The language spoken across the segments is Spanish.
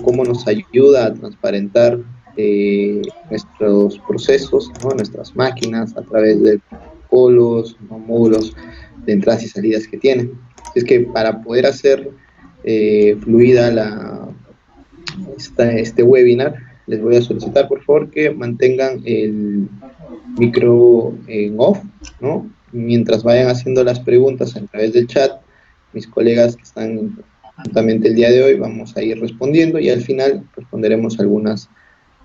cómo nos ayuda a transparentar nuestros procesos, ¿no? Nuestras máquinas a través de protocolos, ¿no? Módulos de entradas y salidas que tiene. Es que para poder hacer fluida este webinar, les voy a solicitar por favor que mantengan el micro en off, ¿no? Mientras vayan haciendo las preguntas a través del chat, mis colegas que están juntamente el día de hoy vamos a ir respondiendo y al final responderemos algunas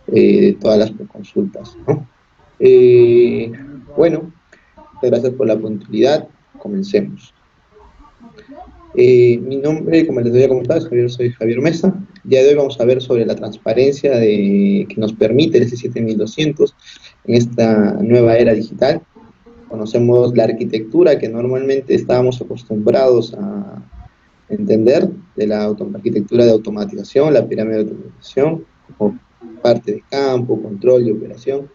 de todas las consultas, ¿no? Bueno, gracias por la puntualidad, comencemos. Mi nombre, como les había comentado, soy Javier Mesa. El día de hoy vamos a ver sobre la transparencia que nos permite el S7200 en esta nueva era digital. Conocemos la arquitectura que normalmente estábamos acostumbrados a entender de la arquitectura de automatización, la pirámide de automatización, como parte de campo, control y operación.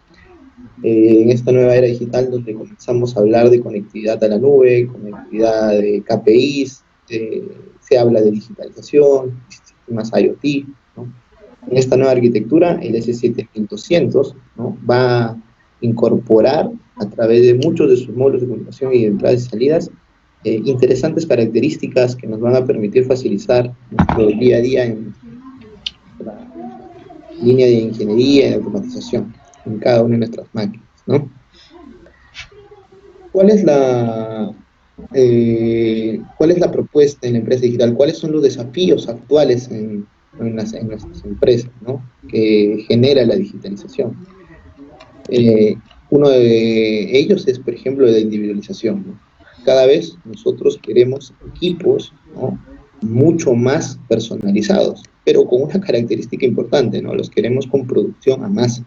En esta nueva era digital donde comenzamos a hablar de conectividad a la nube, conectividad de KPIs, se habla de digitalización, sistemas IoT, ¿no? En esta nueva arquitectura, el S7200, ¿no? Va a incorporar a través de muchos de sus módulos de comunicación y de entradas y salidas interesantes características que nos van a permitir facilitar nuestro día a día en la línea de ingeniería y de automatización en cada una de nuestras máquinas, ¿no? ¿Cuál es la propuesta en la empresa digital? ¿Cuáles son los desafíos actuales en nuestras empresas, ¿no? Que genera la digitalización? Uno de ellos es, por ejemplo, la individualización, ¿no? Cada vez nosotros queremos equipos, ¿no? Mucho más personalizados, pero con una característica importante, ¿no? Los queremos con producción a masa,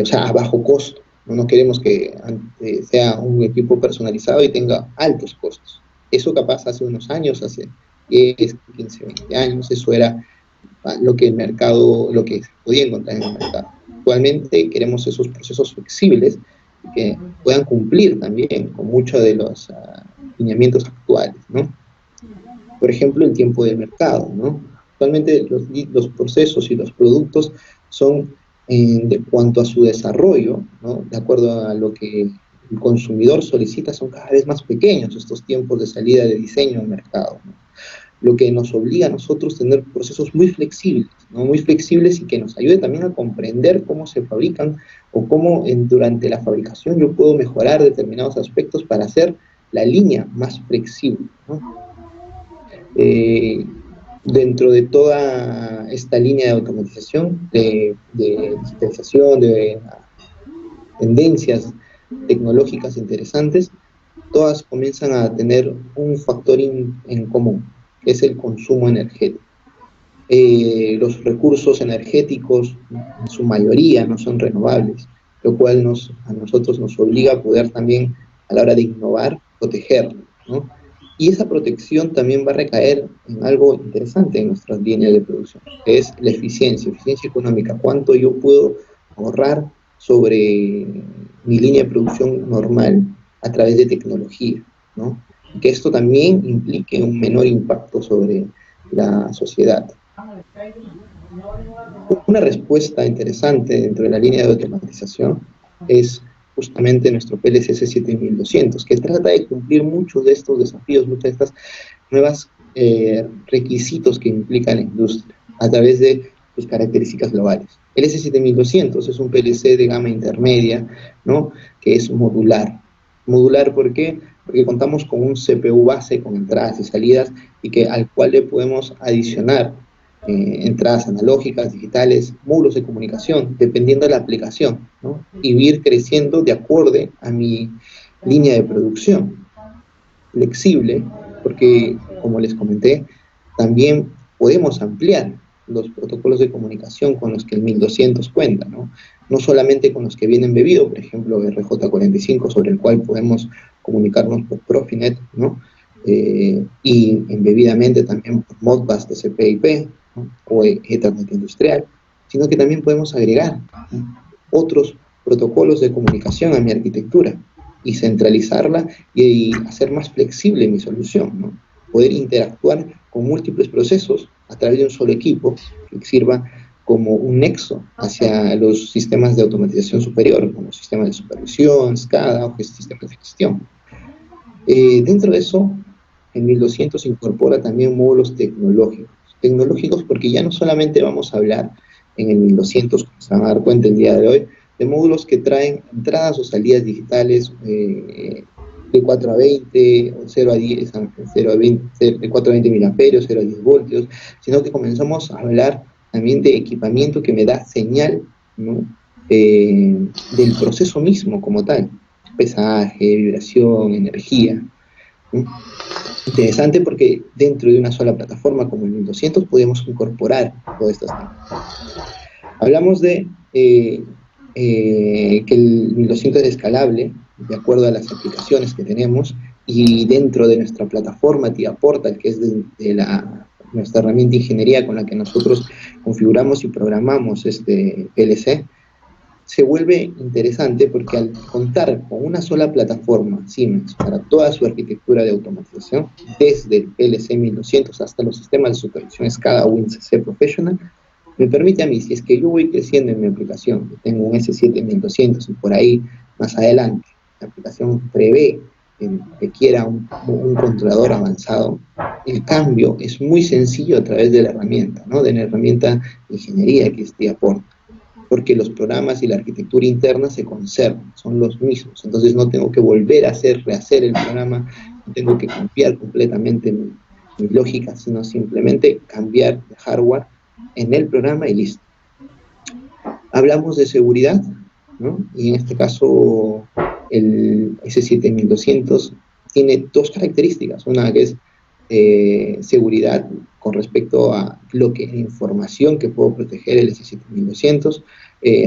o sea, a bajo costo. No queremos que sea un equipo personalizado y tenga altos costos. Eso capaz hace unos años, hace 10, 15, 20 años, eso era lo que se podía encontrar en el mercado. Actualmente queremos esos procesos flexibles que puedan cumplir también con muchos de los lineamientos actuales, ¿no? Por ejemplo, el tiempo de mercado, ¿no? Actualmente los procesos y los productos son, de cuanto a su desarrollo, ¿no? De acuerdo a lo que el consumidor solicita, son cada vez más pequeños estos tiempos de salida de diseño al mercado, ¿no? Lo que nos obliga a nosotros a tener procesos muy flexibles, ¿no? Muy flexibles y que nos ayude también a comprender cómo se fabrican o cómo durante la fabricación yo puedo mejorar determinados aspectos para hacer la línea más flexible, ¿no? Dentro de toda esta línea de automatización, de digitalización, de tendencias tecnológicas interesantes, todas comienzan a tener un factor en común, que es el consumo energético. Los recursos energéticos, en su mayoría, no son renovables, lo cual a nosotros nos obliga a poder también, a la hora de innovar, protegerlos, ¿no? Y esa protección también va a recaer en algo interesante en nuestras líneas de producción, que es la eficiencia económica. ¿Cuánto yo puedo ahorrar sobre mi línea de producción normal a través de tecnología, ¿no? Y que esto también implique un menor impacto sobre la sociedad. Una respuesta interesante dentro de la línea de automatización es justamente nuestro PLC 7200, que trata de cumplir muchos de estos desafíos, muchas de estas nuevas requisitos que implica la industria a través de sus características globales. El S7200 es un PLC de gama intermedia, ¿no? Que es modular. ¿Modular por qué? Porque contamos con un CPU base con entradas y salidas y al cual le podemos adicionar entradas analógicas, digitales, módulos de comunicación, dependiendo de la aplicación, ¿no? Y ir creciendo de acuerdo a mi línea de producción. Flexible, porque, como les comenté, también podemos ampliar los protocolos de comunicación con los que el 1200 cuenta, ¿no? No solamente con los que vienen embebido, por ejemplo, RJ45, sobre el cual podemos comunicarnos por Profinet, ¿no? Y embebidamente también por Modbus TCP/IP, ¿no? O Ethernet industrial, sino que también podemos agregar, ¿no? Otros protocolos de comunicación a mi arquitectura y centralizarla y hacer más flexible mi solución, ¿no? Poder interactuar con múltiples procesos a través de un solo equipo que sirva como un nexo hacia los sistemas de automatización superior, como sistemas de supervisión, SCADA o sistemas de gestión. Dentro de eso, en 1200 incorpora también módulos tecnológicos porque ya no solamente vamos a hablar en el 1200, como se van a dar cuenta el día de hoy, de módulos que traen entradas o salidas digitales de 4 a 20, o 0 a 10, 0 a 20, de 4 a 20 mil amperios, 0 a 10 voltios, sino que comenzamos a hablar también de equipamiento que me da señal, ¿no? Del proceso mismo como tal, pesaje, vibración, energía, ¿no? Interesante porque dentro de una sola plataforma como el 1200 podemos incorporar todas estas tecnologías. Hablamos de que el 1200 es escalable de acuerdo a las aplicaciones que tenemos y dentro de nuestra plataforma TIA Portal, que es nuestra herramienta de ingeniería con la que nosotros configuramos y programamos este PLC, se vuelve interesante porque al contar con una sola plataforma Siemens para toda su arquitectura de automatización, desde el PLC 1200 hasta los sistemas de supervisión SCADA o WinCC Professional, me permite a mí, si es que yo voy creciendo en mi aplicación, tengo un S7-1200 y por ahí más adelante la aplicación prevé que quiera un controlador avanzado, el cambio es muy sencillo a través de la herramienta, ¿no? De la herramienta de ingeniería que es TIAPort, porque los programas y la arquitectura interna se conservan, son los mismos, entonces no tengo que volver a rehacer el programa, no tengo que cambiar completamente mi lógica, sino simplemente cambiar de hardware en el programa y listo. Hablamos de seguridad, ¿no? Y en este caso el S7200 tiene dos características, una que es seguridad con respecto a información que puedo proteger el S7200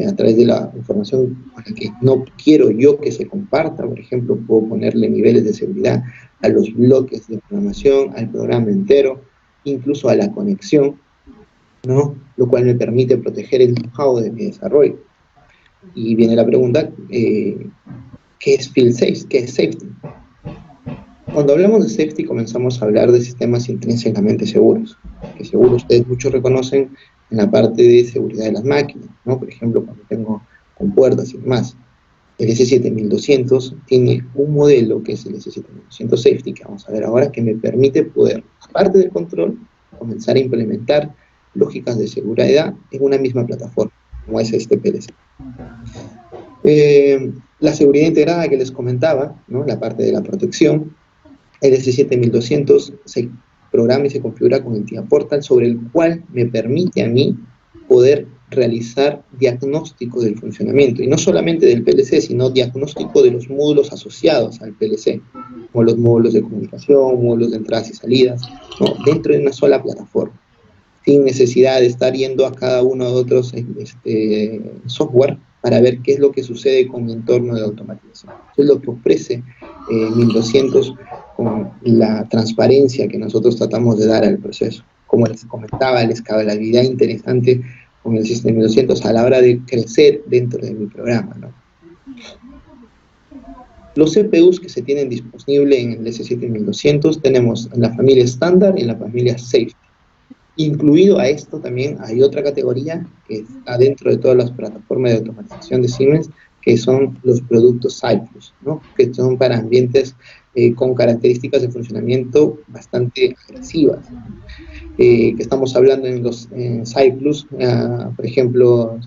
a través de la información con la que no quiero yo que se comparta. Por ejemplo, puedo ponerle niveles de seguridad a los bloques de programación, al programa entero, incluso a la conexión, ¿no? Lo cual me permite proteger el know-how de mi desarrollo. Y viene la pregunta, ¿qué es Field Safety? ¿Qué es Safety? Cuando hablamos de Safety comenzamos a hablar de sistemas intrínsecamente seguros, que seguro ustedes muchos reconocen en la parte de seguridad de las máquinas, ¿no? Por ejemplo, cuando tengo compuertas y demás. El S7200 tiene un modelo que es el S7200 Safety, que vamos a ver ahora, que me permite poder, aparte del control, comenzar a implementar lógicas de seguridad en una misma plataforma, como es este PLC. La seguridad integrada que les comentaba, ¿no? La parte de la protección, el S7200 se programa y se configura con el TIA Portal, sobre el cual me permite a mí poder realizar diagnóstico del funcionamiento, y no solamente del PLC, sino diagnóstico de los módulos asociados al PLC, como los módulos de comunicación, módulos de entradas y salidas, ¿no? Dentro de una sola plataforma, sin necesidad de estar yendo a cada uno de otros software para ver qué es lo que sucede con mi entorno de automatización. Eso es lo que ofrece 1200 con la transparencia que nosotros tratamos de dar al proceso. Como les comentaba, la escalabilidad interesante con el sistema 1200 a la hora de crecer dentro de mi programa, ¿no? Los CPUs que se tienen disponibles en el S7200 tenemos en la familia estándar y en la familia Safety. Incluido a esto también hay otra categoría que está dentro de todas las plataformas de automatización de Siemens, que son los productos Cyprus, ¿no? Que son para ambientes con características de funcionamiento bastante agresivas. Que estamos hablando en Cyprus, por ejemplo,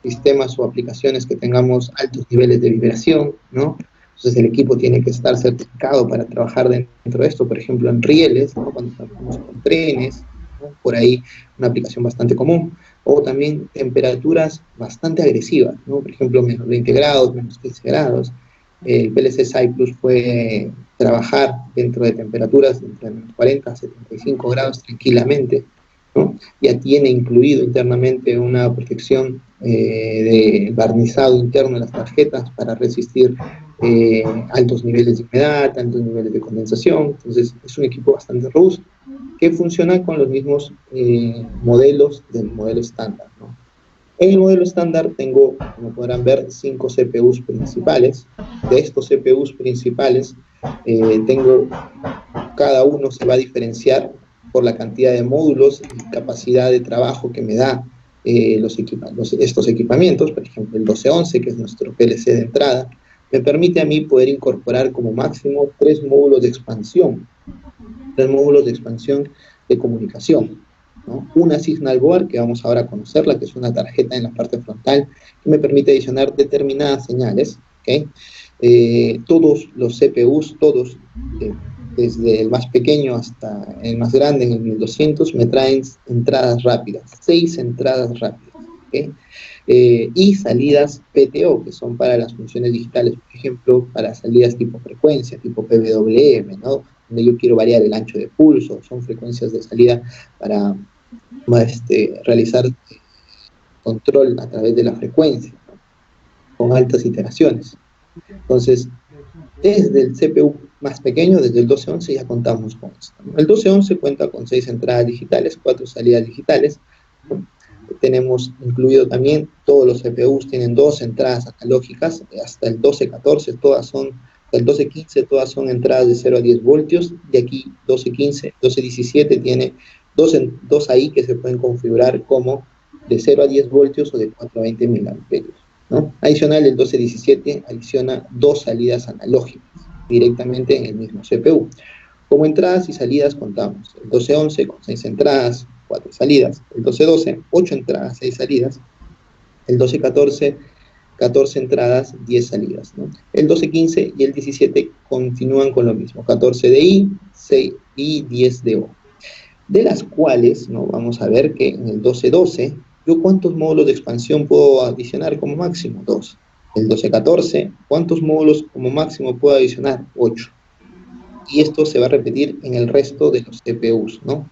sistemas o aplicaciones que tengamos altos niveles de vibración, ¿no? Entonces el equipo tiene que estar certificado para trabajar dentro de esto, por ejemplo en rieles, ¿no? Cuando trabajamos con trenes, ¿no? Por ahí una aplicación bastante común, o también temperaturas bastante agresivas, ¿no? Por ejemplo menos 20 grados, menos 15 grados. El PLC Cyprus fue trabajar dentro de temperaturas entre menos 40 a 75 grados tranquilamente, ¿no? Ya tiene incluido internamente una protección de barnizado interno de las tarjetas para resistir altos niveles de humedad, altos niveles de condensación. Entonces es un equipo bastante robusto que funciona con los mismos modelos del modelo estándar, ¿no? En el modelo estándar tengo, como podrán ver, 5 CPUs principales. De estos CPUs principales, cada uno se va a diferenciar por la cantidad de módulos y capacidad de trabajo que me da estos equipamientos. Por ejemplo, el 1211, que es nuestro PLC de entrada, me permite a mí poder incorporar como máximo 3 módulos de expansión de comunicación, ¿no? Una Signal Board, que vamos ahora a conocerla, que es una tarjeta en la parte frontal, que me permite adicionar determinadas señales, ¿okay? Todos los CPUs, todos, desde el más pequeño hasta el más grande, en el 1200, me traen entradas rápidas, 6 entradas rápidas, ¿okay? Y salidas PTO, que son para las funciones digitales, por ejemplo, para salidas tipo frecuencia, tipo PWM, ¿no? Donde yo quiero variar el ancho de pulso, son frecuencias de salida para realizar control a través de la frecuencia, ¿no? Con altas iteraciones. Entonces, desde el CPU más pequeño, desde el 1211, ya contamos con esto, ¿no? El 1211 cuenta con 6 entradas digitales, 4 salidas digitales, ¿no? Tenemos incluido también, todos los CPUs tienen 2 entradas analógicas, hasta el 1214, hasta el 1215 todas son entradas de 0 a 10 voltios, y aquí 1215, 1217 tiene dos ahí que se pueden configurar como de 0 a 10 voltios o de 4 a 20 miliamperios, ¿no? Adicional, el 1217 adiciona 2 salidas analógicas directamente en el mismo CPU. Como entradas y salidas contamos el 1211 con 6 entradas, 4 salidas, el 1212, 8 entradas, 6 salidas, el 1214, 14 entradas, 10 salidas, ¿no? El 1215 y el 17 continúan con lo mismo, 14 de I, 6 y 10 de O, de las cuales, ¿no? Vamos a ver que en el 1212, ¿yo cuántos módulos de expansión puedo adicionar como máximo? 2. El 1214, ¿cuántos módulos como máximo puedo adicionar? 8. Y esto se va a repetir en el resto de los CPUs, ¿no?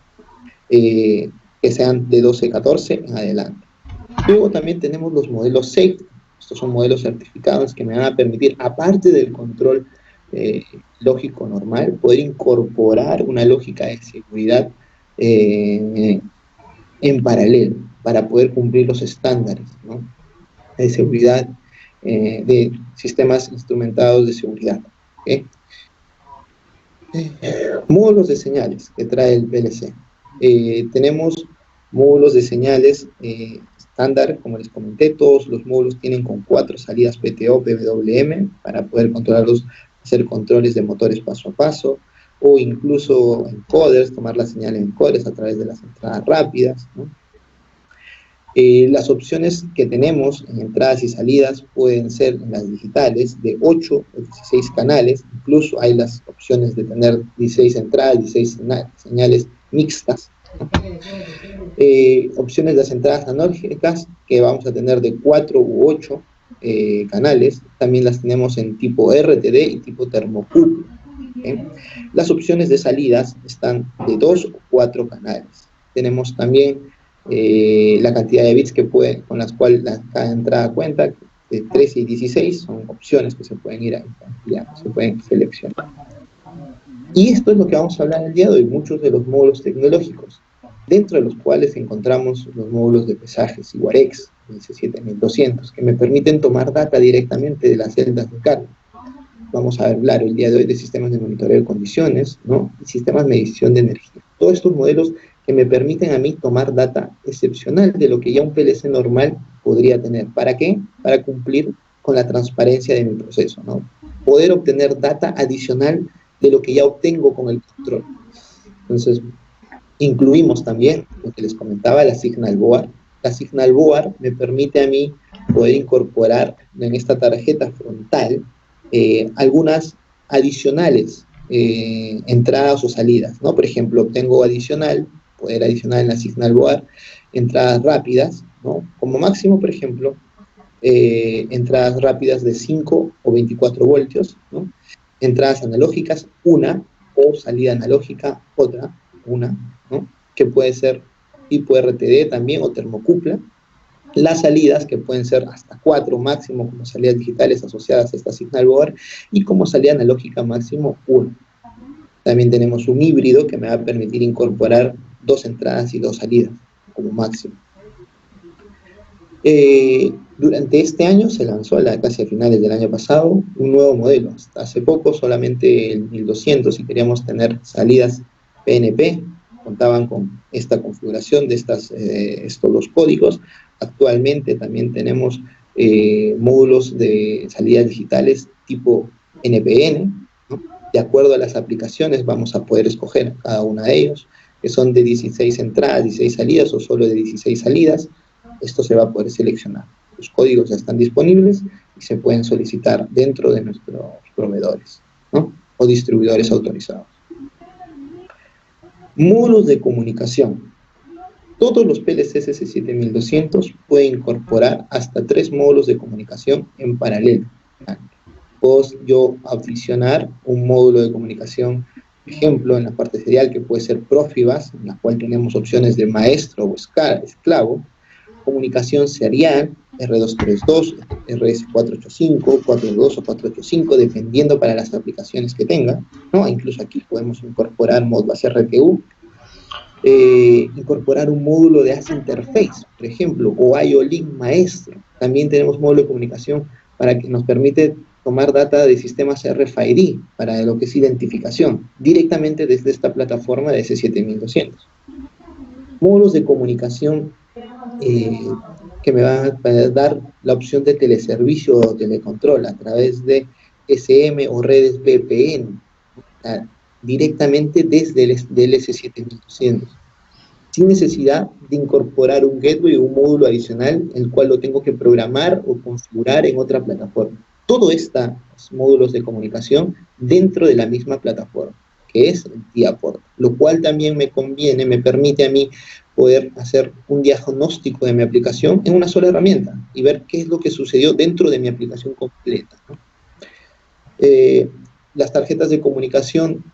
Que sean de 1214 en adelante. Luego también tenemos los modelos safety. Estos son modelos certificados que me van a permitir, aparte del control lógico normal, poder incorporar una lógica de seguridad en paralelo para poder cumplir los estándares, ¿no?, de seguridad de sistemas instrumentados de seguridad. ¿Okay? Módulos de señales que trae el PLC. Tenemos módulos de señales estándar, como les comenté. Todos los módulos tienen con 4 salidas PTO, PWM, para poder controlarlos, hacer controles de motores paso a paso, o incluso encoders, tomar la señal en encoders a través de las entradas rápidas, ¿no? Las opciones que tenemos en entradas y salidas pueden ser en las digitales de 8 o 16 canales, incluso hay las opciones de tener 16 entradas, 16 señales mixtas, ¿no? Opciones de las entradas analógicas, que vamos a tener de 4 u 8 canales, también las tenemos en tipo RTD y tipo termocouple, ¿okay? Las opciones de salidas están de 2 o 4 canales. Tenemos también la cantidad de bits con las cuales cada entrada cuenta, de 13 y 16, son opciones que se pueden ir ampliando, se pueden seleccionar. Y esto es lo que vamos a hablar el día de hoy, muchos de los módulos tecnológicos, dentro de los cuales encontramos los módulos de pesajes, Iguarex, el C7200, que me permiten tomar data directamente de las celdas de carga. Vamos a hablar el día de hoy de sistemas de monitoreo de condiciones, ¿no?, y sistemas de medición de energía. Todos estos modelos que me permiten a mí tomar data excepcional de lo que ya un PLC normal podría tener. ¿Para qué? Para cumplir con la transparencia de mi proceso, ¿no? Poder obtener data adicional de lo que ya obtengo con el control. Entonces, incluimos también lo que les comentaba, la Signal Board. La Signal Board me permite a mí poder incorporar en esta tarjeta frontal algunas adicionales entradas o salidas, ¿no? Por ejemplo, obtengo poder adicionar en la Signal Board entradas rápidas, ¿no? Como máximo, por ejemplo, entradas rápidas de 5 o 24 voltios, ¿no? Entradas analógicas, una, o salida analógica, otra, una, ¿no?, que puede ser tipo RTD también o termocupla. Las salidas, que pueden ser hasta 4 máximo como salidas digitales asociadas a esta Signal Board, y como salida analógica máximo 1. También tenemos un híbrido que me va a permitir incorporar 2 entradas y 2 salidas como máximo. Durante este año se lanzó, casi a finales del año pasado, un nuevo modelo. Hasta hace poco solamente el 1200, si queríamos tener salidas PNP, contaban con esta configuración de estos dos códigos. Actualmente también tenemos módulos de salidas digitales tipo NPN, ¿no? De acuerdo a las aplicaciones vamos a poder escoger cada una de ellos, que son de 16 entradas, 16 salidas o solo de 16 salidas. Esto se va a poder seleccionar. Los códigos ya están disponibles y se pueden solicitar dentro de nuestros proveedores, ¿no? O distribuidores autorizados. Módulos de comunicación. Todos los PLCs S7200 pueden incorporar hasta 3 módulos de comunicación en paralelo. Puedo yo aficionar un módulo de comunicación, por ejemplo, en la parte serial, que puede ser Profibus, en la cual tenemos opciones de maestro o esclavo, comunicación serial, R232, RS485, 42 o 485, dependiendo para las aplicaciones que tenga, ¿no? Incluso aquí podemos incorporar Modbus RTU, incorporar un módulo de AS Interface, por ejemplo, o IO-Link Maestro. También tenemos módulo de comunicación para que nos permite tomar data de sistemas RFID para lo que es identificación, directamente desde esta plataforma de S7200. Módulos de comunicación que me van a dar la opción de teleservicio o telecontrol a través de SM o redes VPN, directamente desde el S7200, sin necesidad de incorporar un gateway o un módulo adicional, el cual lo tengo que programar o configurar en otra plataforma. Todo estos módulos de comunicación dentro de la misma plataforma, que es el TIAport, lo cual también me conviene, me permite a mí poder hacer un diagnóstico de mi aplicación en una sola herramienta y ver qué es lo que sucedió dentro de mi aplicación completa, ¿no? Las tarjetas de comunicación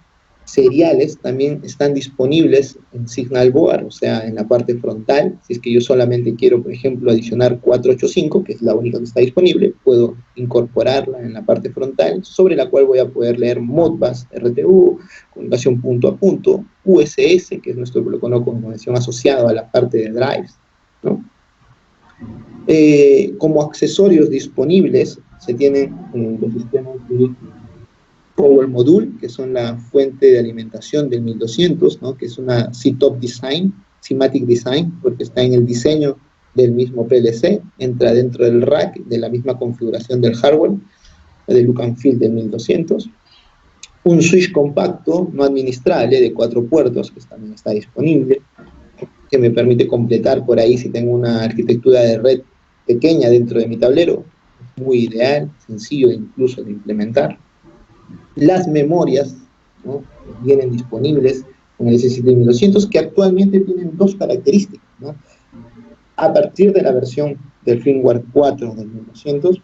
seriales también están disponibles en Signalboard, o sea, en la parte frontal. Si es que yo solamente quiero, por ejemplo, adicionar 485, que es la única que está disponible, puedo incorporarla en la parte frontal, sobre la cual voy a poder leer Modbus RTU, comunicación punto a punto, USS, que es nuestro protocolo con conexión asociado a la parte de drives, ¿no? Como accesorios disponibles se tienen los sistemas de Power Module, que son la fuente de alimentación del 1200, ¿no? Que es una CTOP Design, Seamatic Design, porque está en el diseño del mismo PLC, entra dentro del rack de la misma configuración del hardware, del look and feel del 1200. Un switch compacto, no administrable, de 4 puertos, que también está disponible, que me permite completar por ahí si tengo una arquitectura de red pequeña dentro de mi tablero, muy ideal, sencillo incluso de implementar. Las memorias, ¿no?, vienen disponibles en el S7200, que actualmente tienen dos características, ¿no? A partir de la versión del firmware 4 del 1200,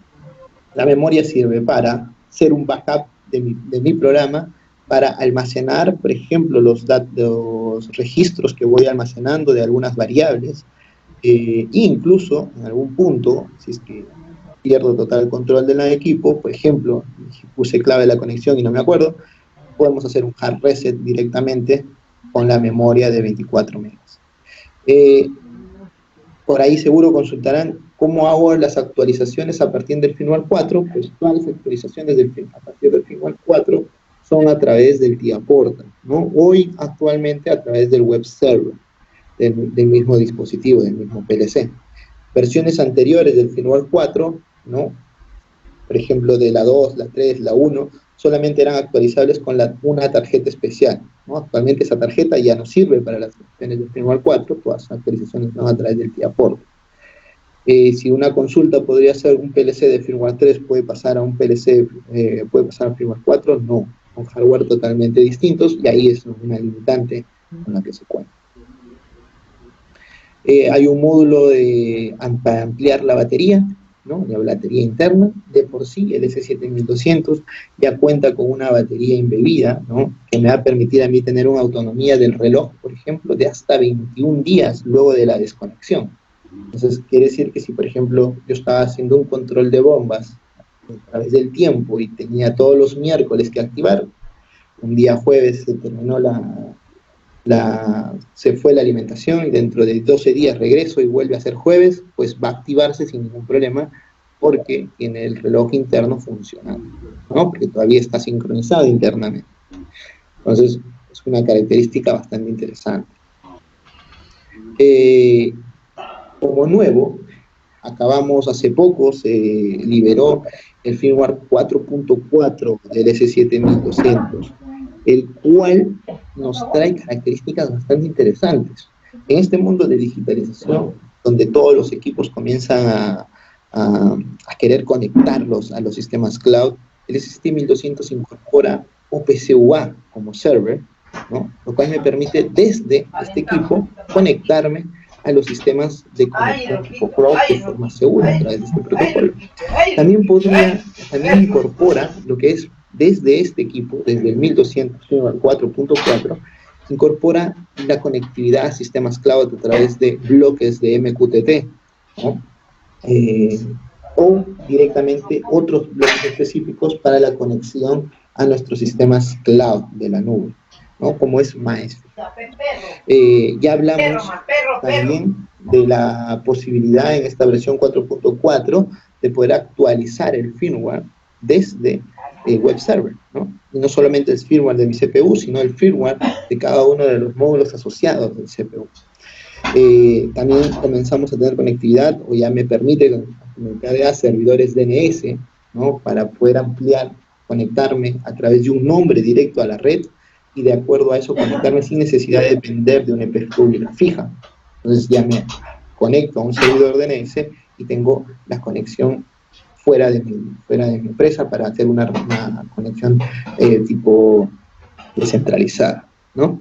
la memoria sirve para ser un backup de mi programa, para almacenar, por ejemplo, los registros que voy almacenando de algunas variables, e incluso en algún punto, si es que pierdo total control del equipo, por ejemplo, puse clave de la conexión y no me acuerdo, podemos hacer un hard reset directamente con la memoria de 24 megas. Por ahí seguro consultarán cómo hago las actualizaciones a partir del firmware 4, pues todas las actualizaciones a partir del firmware 4 son a través del TIAport, ¿no? Hoy actualmente a través del web server del mismo dispositivo, del mismo PLC. Versiones anteriores del firmware 4, ¿no?, por ejemplo de la 2, la 3, la 1, solamente eran actualizables con una tarjeta especial, ¿no? Actualmente esa tarjeta ya no sirve para las versiones del firmware 4, todas las actualizaciones van a través del TIAport. Si una consulta podría ser un PLC de firmware 3 puede pasar a un PLC, puede pasar a firmware 4, no, con hardware totalmente distintos, y ahí es una limitante con la que se cuenta. Hay un módulo para ampliar la batería, ¿no?, la batería interna. De por sí el S7200 ya cuenta con una batería embebida, ¿no?, que me va a permitir a mí tener una autonomía del reloj, por ejemplo, de hasta 21 días luego de la desconexión. Entonces quiere decir que si, por ejemplo, yo estaba haciendo un control de bombas a través del tiempo y tenía todos los miércoles que activar, un día jueves se terminó se fue la alimentación y dentro de 12 días regreso y vuelve a ser jueves, pues va a activarse sin ningún problema porque tiene el reloj interno funcionando, ¿no?, porque todavía está sincronizado internamente. Entonces es una característica bastante interesante. Eh, Como nuevo, acabamos hace poco, se liberó el firmware 4.4 del S7200, el cual nos trae características bastante interesantes. En este mundo de digitalización, donde todos los equipos comienzan a querer conectarlos a los sistemas cloud, el S7200 incorpora OPC-UA como server, ¿no? Lo cual me permite desde este equipo conectarme a los sistemas de conexión tipo cloud de forma segura a través de este protocolo. También incorpora lo que es desde este equipo, desde el 1200 al 4.4, incorpora la conectividad a sistemas cloud a través de bloques de MQTT, ¿no? eh, o directamente otros bloques específicos para la conexión a nuestros sistemas cloud de la nube, ¿no? Como es Maestro. Ya hablamos también de la posibilidad en esta versión 4.4 de poder actualizar el firmware desde el web server, ¿no? Y no solamente el firmware de mi CPU, sino el firmware de cada uno de los módulos asociados del CPU. También comenzamos a tener conectividad, o ya me permite conectar a servidores DNS, ¿no? Para poder ampliar, conectarme a través de un nombre directo a la red, y de acuerdo a eso conectarme sin necesidad de depender de una IP pública fija. Entonces ya me conecto a un servidor DNS y tengo la conexión fuera de mi empresa para hacer una conexión tipo descentralizada, ¿no?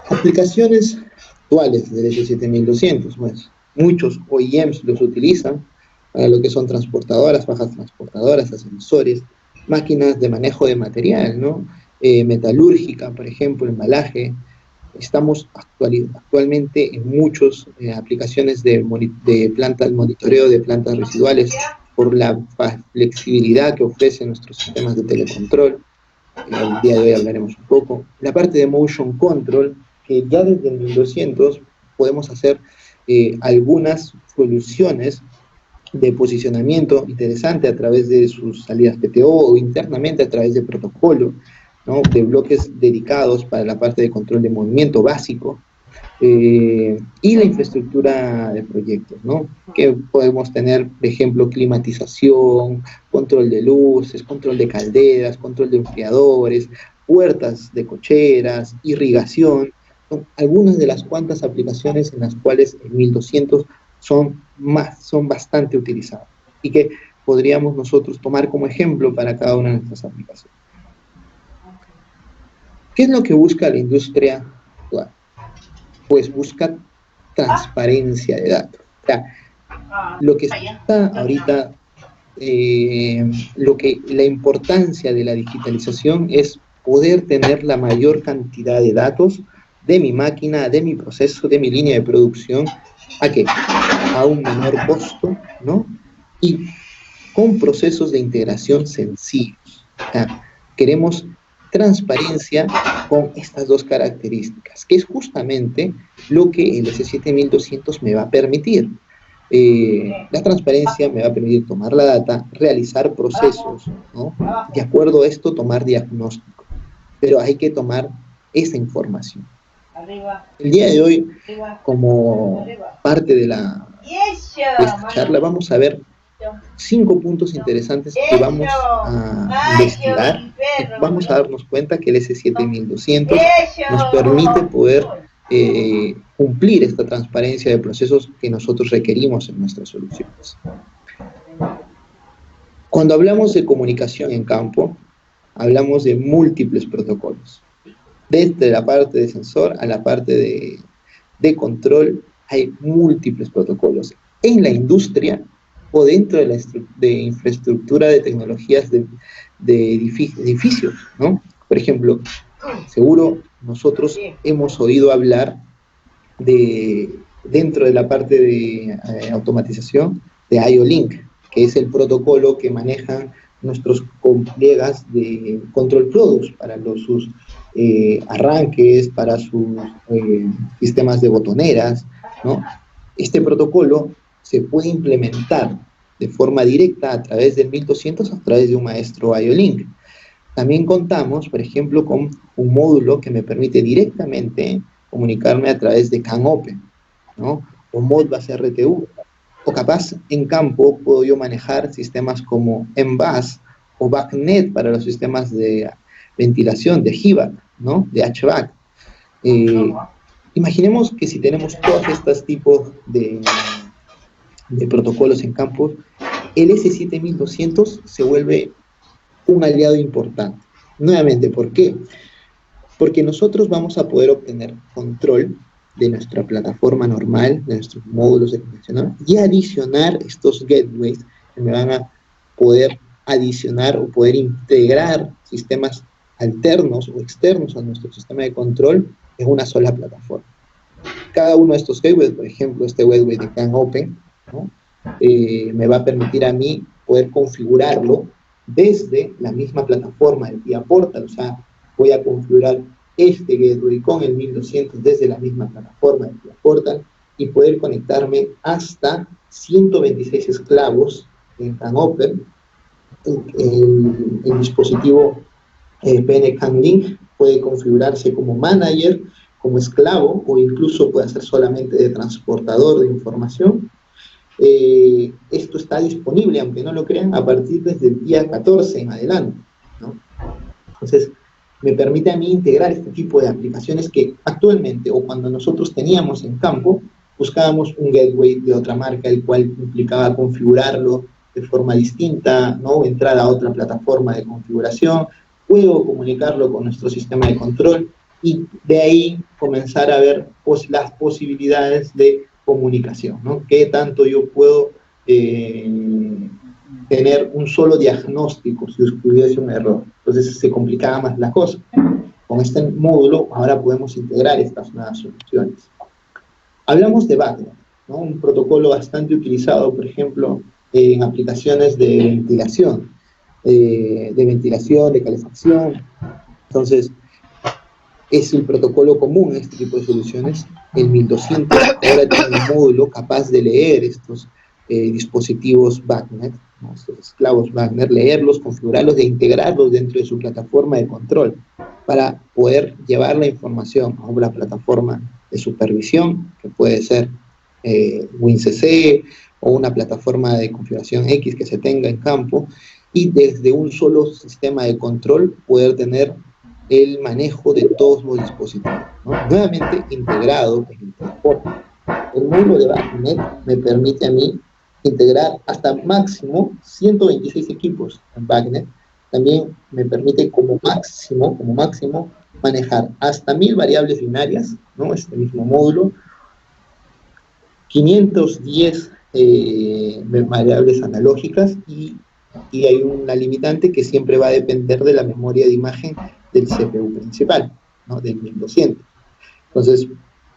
Aplicaciones actuales del S7200, pues, muchos OEMs los utilizan para lo que son transportadoras, bajas transportadoras, ascensores, máquinas de manejo de material, ¿no? Metalúrgica, por ejemplo, embalaje. Estamos actualmente en muchas aplicaciones de plantas, monitoreo de plantas residuales por la flexibilidad que ofrecen nuestros sistemas de telecontrol. El día de hoy hablaremos un poco. La parte de motion control, que ya desde el 1200 podemos hacer algunas soluciones de posicionamiento interesante a través de sus salidas PTO o internamente a través de protocolo, ¿no? De bloques dedicados para la parte de control de movimiento básico, y la infraestructura de proyectos, ¿no? Que podemos tener, por ejemplo, climatización, control de luces, control de calderas, control de enfriadores, puertas de cocheras, irrigación. Son algunas de las cuantas aplicaciones en las cuales el 1200 son bastante utilizadas y que podríamos nosotros tomar como ejemplo para cada una de nuestras aplicaciones. ¿Qué es lo que busca la industria actual? Pues busca transparencia de datos. O sea, lo que está ahorita, la importancia de la digitalización es poder tener la mayor cantidad de datos de mi máquina, de mi proceso, de mi línea de producción, a un menor costo, ¿no? Y con procesos de integración sencillos. O sea, queremos transparencia con estas dos características, que es justamente lo que el S7200 me va a permitir. La transparencia me va a permitir tomar la data, realizar procesos, ¿no? De acuerdo a esto, tomar diagnóstico. Pero hay que tomar esa información. El día de hoy, como parte de esta charla, vamos a ver 5 puntos interesantes que vamos a investigar. Vamos a darnos cuenta que el S7200 nos permite poder cumplir esta transparencia de procesos que nosotros requerimos en nuestras soluciones. Cuando hablamos de comunicación en campo, hablamos de múltiples protocolos. Desde la parte de sensor a la parte de control, hay múltiples protocolos. En la industria o dentro de la infraestructura de tecnologías de edificios, ¿no? Por ejemplo, seguro nosotros hemos oído hablar dentro de la parte de automatización, de IO-Link, que es el protocolo que manejan nuestros colegas de Control Products para sus arranques, para sus sistemas de botoneras, ¿no? Este protocolo se puede implementar de forma directa a través del 1200, a través de un maestro IO-Link. También contamos, por ejemplo, con un módulo que me permite directamente comunicarme a través de CAN Open, ¿no? O Modbus RTU. O capaz en campo puedo yo manejar sistemas como MBus o BACnet para los sistemas de ventilación, de HVAC, ¿no? De HVAC. Eh, Imaginemos que si tenemos todos estos tipos de protocolos en campo, el S7200 se vuelve un aliado importante. Nuevamente, ¿por qué? Porque nosotros vamos a poder obtener control de nuestra plataforma normal, de nuestros módulos de conexión, y adicionar estos gateways que me van a poder adicionar o poder integrar sistemas alternos o externos a nuestro sistema de control en una sola plataforma. Cada uno de estos gateways, por ejemplo, este gateway de CAN Open, ¿no? Me va a permitir a mí poder configurarlo desde la misma plataforma del vía Portal, o sea, voy a configurar este gateway con el 1200 desde la misma plataforma del vía Portal y poder conectarme hasta 126 esclavos en CAN Open. El dispositivo PN-CAN Link puede configurarse como manager, como esclavo, o incluso puede ser solamente de transportador de información. Esto está disponible, aunque no lo crean, a partir desde el día 14 en adelante, ¿no? Entonces, me permite a mí integrar este tipo de aplicaciones que actualmente, o cuando nosotros teníamos en campo, buscábamos un gateway de otra marca, el cual implicaba configurarlo de forma distinta, ¿no? Entrar a otra plataforma de configuración, luego comunicarlo con nuestro sistema de control, y de ahí comenzar a ver las posibilidades de comunicación, ¿no? ¿Qué tanto yo puedo tener un solo diagnóstico si hubiese un error? Entonces se complicaba más la cosa. Con este módulo ahora podemos integrar estas nuevas soluciones. Hablamos de BACnet, ¿no? Un protocolo bastante utilizado, por ejemplo, en aplicaciones de ventilación, de calefacción. Entonces, es el protocolo común en este tipo de soluciones. El 1200 ahora tiene un módulo capaz de leer estos dispositivos BACnet, ¿no? Estos esclavos BACnet, leerlos, configurarlos e integrarlos dentro de su plataforma de control para poder llevar la información a una plataforma de supervisión, que puede ser WinCC o una plataforma de configuración X que se tenga en campo, y desde un solo sistema de control poder tener el manejo de todos los dispositivos, ¿no? Nuevamente integrado en el transporte. El módulo de BACnet me permite a mí integrar hasta máximo 126 equipos en BACnet. También me permite como máximo manejar hasta 1000 variables binarias, ¿no? Este mismo módulo, 510 variables analógicas, y hay una limitante que siempre va a depender de la memoria de imagen del CPU principal, ¿no? Del 1200. Entonces,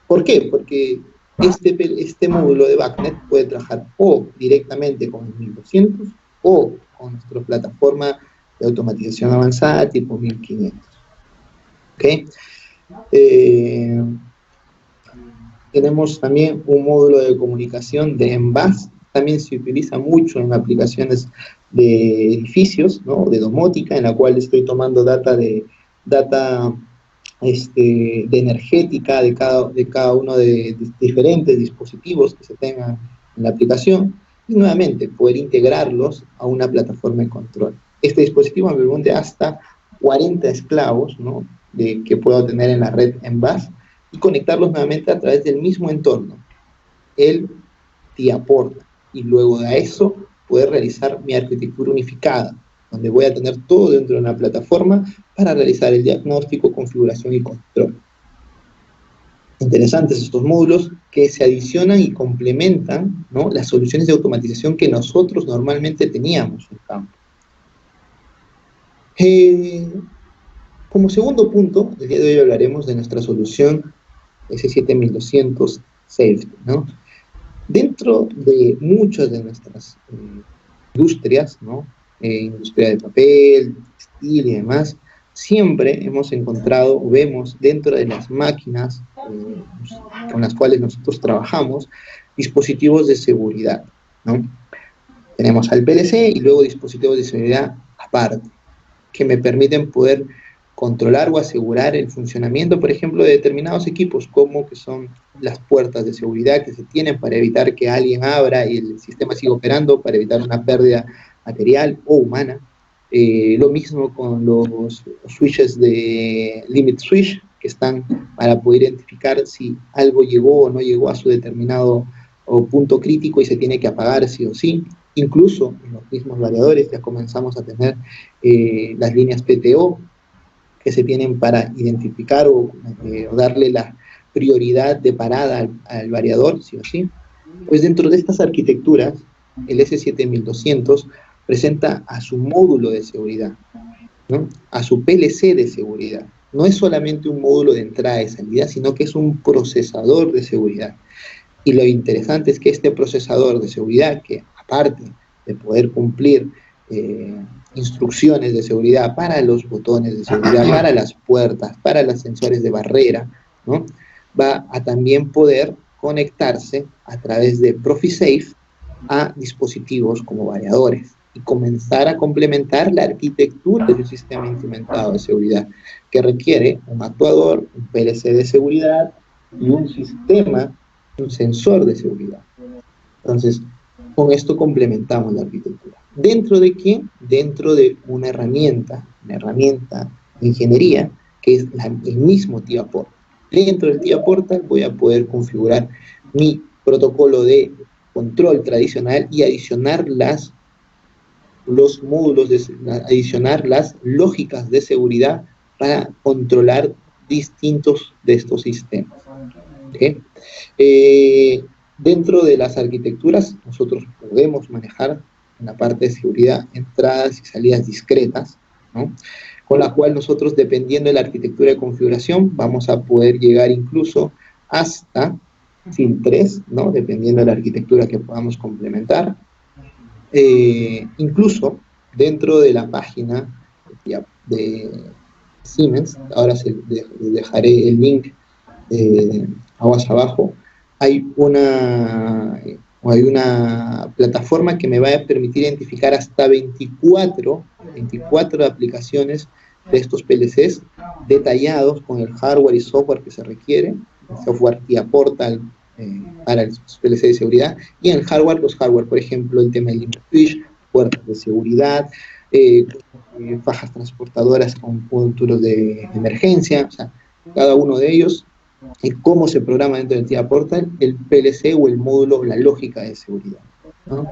¿por qué? Porque este módulo de BACnet puede trabajar o directamente con el 1200 o con nuestra plataforma de automatización avanzada tipo 1500. ¿Ok? Tenemos también un módulo de comunicación de MBus. También se utiliza mucho en aplicaciones de edificios, ¿no? De domótica, en la cual estoy tomando data de energética de cada uno de diferentes dispositivos que se tengan en la aplicación, y nuevamente poder integrarlos a una plataforma de control. Este dispositivo me permite hasta 40 esclavos, ¿no? Que puedo tener en la red MBus, y conectarlos nuevamente a través del mismo entorno, el vía Portal, y luego de eso poder realizar mi arquitectura unificada, donde voy a tener todo dentro de una plataforma para realizar el diagnóstico, configuración y control. Interesantes estos módulos que se adicionan y complementan, ¿no? Las soluciones de automatización que nosotros normalmente teníamos en campo. Como segundo punto, el día de hoy hablaremos de nuestra solución S7200 Safety, ¿no? Dentro de muchas de nuestras industrias, ¿no? Industria de papel, textil y demás, siempre hemos encontrado o vemos dentro de las máquinas con las cuales nosotros trabajamos dispositivos de seguridad, ¿no? Tenemos al PLC y luego dispositivos de seguridad aparte, que me permiten poder controlar o asegurar el funcionamiento, por ejemplo, de determinados equipos, como que son las puertas de seguridad que se tienen para evitar que alguien abra y el sistema siga operando, para evitar una pérdida material o humana. Lo mismo con los switches de limit switch, que están para poder identificar si algo llegó o no llegó a su determinado punto crítico y se tiene que apagar sí o sí. Incluso en los mismos variadores ya comenzamos a tener las líneas PTO, que se tienen para identificar o darle la prioridad de parada al variador, sí o sí. Pues dentro de estas arquitecturas, el S7200 presenta a su módulo de seguridad, ¿no? A su PLC de seguridad. No es solamente un módulo de entrada y salida, sino que es un procesador de seguridad. Y lo interesante es que este procesador de seguridad, que aparte de poder cumplir instrucciones de seguridad para los botones de seguridad, para las puertas, para los sensores de barrera, ¿no? Va a también poder conectarse a través de ProfiSafe a dispositivos como variadores y comenzar a complementar la arquitectura del sistema implementado de seguridad, que requiere un actuador, un PLC de seguridad y un sistema, un sensor de seguridad. Entonces, con esto complementamos la arquitectura. ¿Dentro de qué? Dentro de una herramienta de ingeniería, que es el mismo TIA Portal. Dentro del TIA Portal voy a poder configurar mi protocolo de control tradicional y adicionar los módulos, adicionar las lógicas de seguridad para controlar distintos de estos sistemas. ¿Okay? Dentro de las arquitecturas, nosotros podemos manejar en la parte de seguridad entradas y salidas discretas, ¿no? Con la cual nosotros, dependiendo de la arquitectura de configuración, vamos a poder llegar incluso hasta FIL3, ¿no? Dependiendo de la arquitectura que podamos complementar. Incluso dentro de la página de Siemens, ahora les dejaré el link aguas abajo, hay una plataforma que me va a permitir identificar hasta 24 aplicaciones de estos PLCs detallados con el hardware y software que se requiere, el software TIA Portal para el PLC de seguridad, y en el hardware, los hardware, por ejemplo, el tema del limit switch, puertas de seguridad, fajas transportadoras con puntos de emergencia, o sea, cada uno de ellos, y cómo se programa dentro del TIA Portal el PLC o el módulo, la lógica de seguridad, ¿no?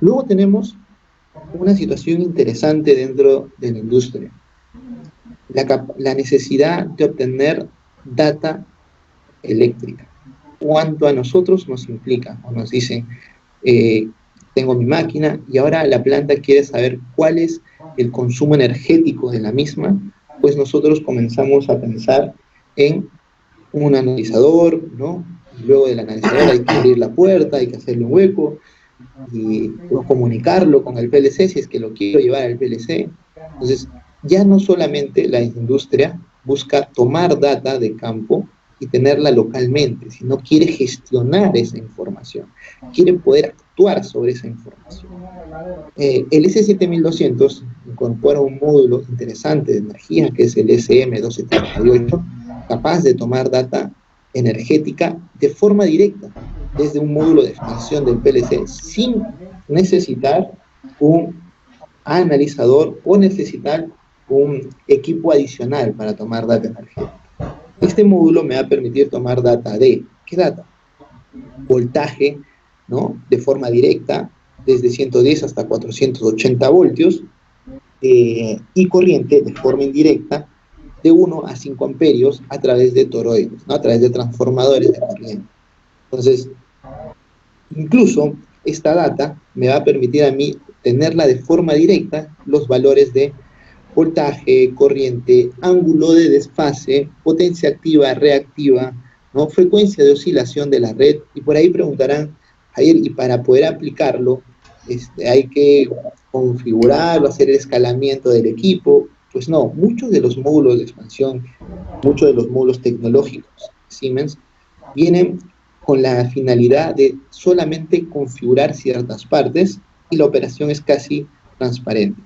Luego tenemos una situación interesante dentro de la industria, la necesidad de obtener data eléctrica. ¿Cuánto a nosotros nos implica? O nos dicen, tengo mi máquina y ahora la planta quiere saber cuál es el consumo energético de la misma, pues nosotros comenzamos a pensar en un analizador, ¿no? Y luego del analizador hay que abrir la puerta, hay que hacerle un hueco y comunicarlo con el PLC si es que lo quiero llevar al PLC. Entonces, ya no solamente la industria busca tomar data de campo y tenerla localmente, sino quiere gestionar esa información, quiere poder actuar sobre esa información. El S7200 incorpora un módulo interesante de energía, que es el SM278, capaz de tomar data energética de forma directa, desde un módulo de expansión del PLC, sin necesitar un analizador o necesitar un equipo adicional para tomar data energética. Este módulo me va a permitir tomar data de, ¿qué data? Voltaje, ¿no? De forma directa, desde 110 hasta 480 voltios, y corriente de forma indirecta, de 1 a 5 amperios a través de toroides, ¿no? A través de transformadores de corriente. Entonces, incluso esta data me va a permitir a mí tenerla de forma directa, los valores de voltaje, corriente, ángulo de desfase, potencia activa, reactiva, ¿no? Frecuencia de oscilación de la red, y por ahí preguntarán, Javier, y para poder aplicarlo, hay que configurarlo, hacer el escalamiento del equipo. Pues no, muchos de los módulos de expansión, muchos de los módulos tecnológicos de Siemens vienen con la finalidad de solamente configurar ciertas partes y la operación es casi transparente.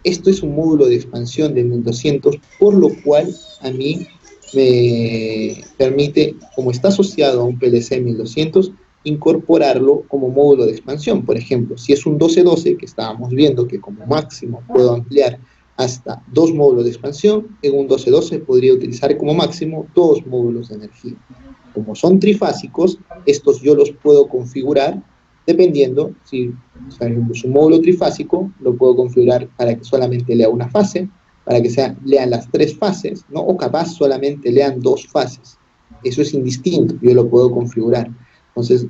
Esto es un módulo de expansión de 1200, por lo cual a mí me permite, como está asociado a un PLC 1200, incorporarlo como módulo de expansión. Por ejemplo, si es un 1212, que estábamos viendo que como máximo puedo ampliar hasta 2 módulos de expansión, en un 1212 podría utilizar como máximo 2 módulos de energía. Como son trifásicos, estos yo los puedo configurar dependiendo, si es un módulo trifásico, lo puedo configurar para que solamente lea una fase, para que lean las 3 fases, ¿no? O capaz solamente lean 2 fases. Eso es indistinto, yo lo puedo configurar. Entonces,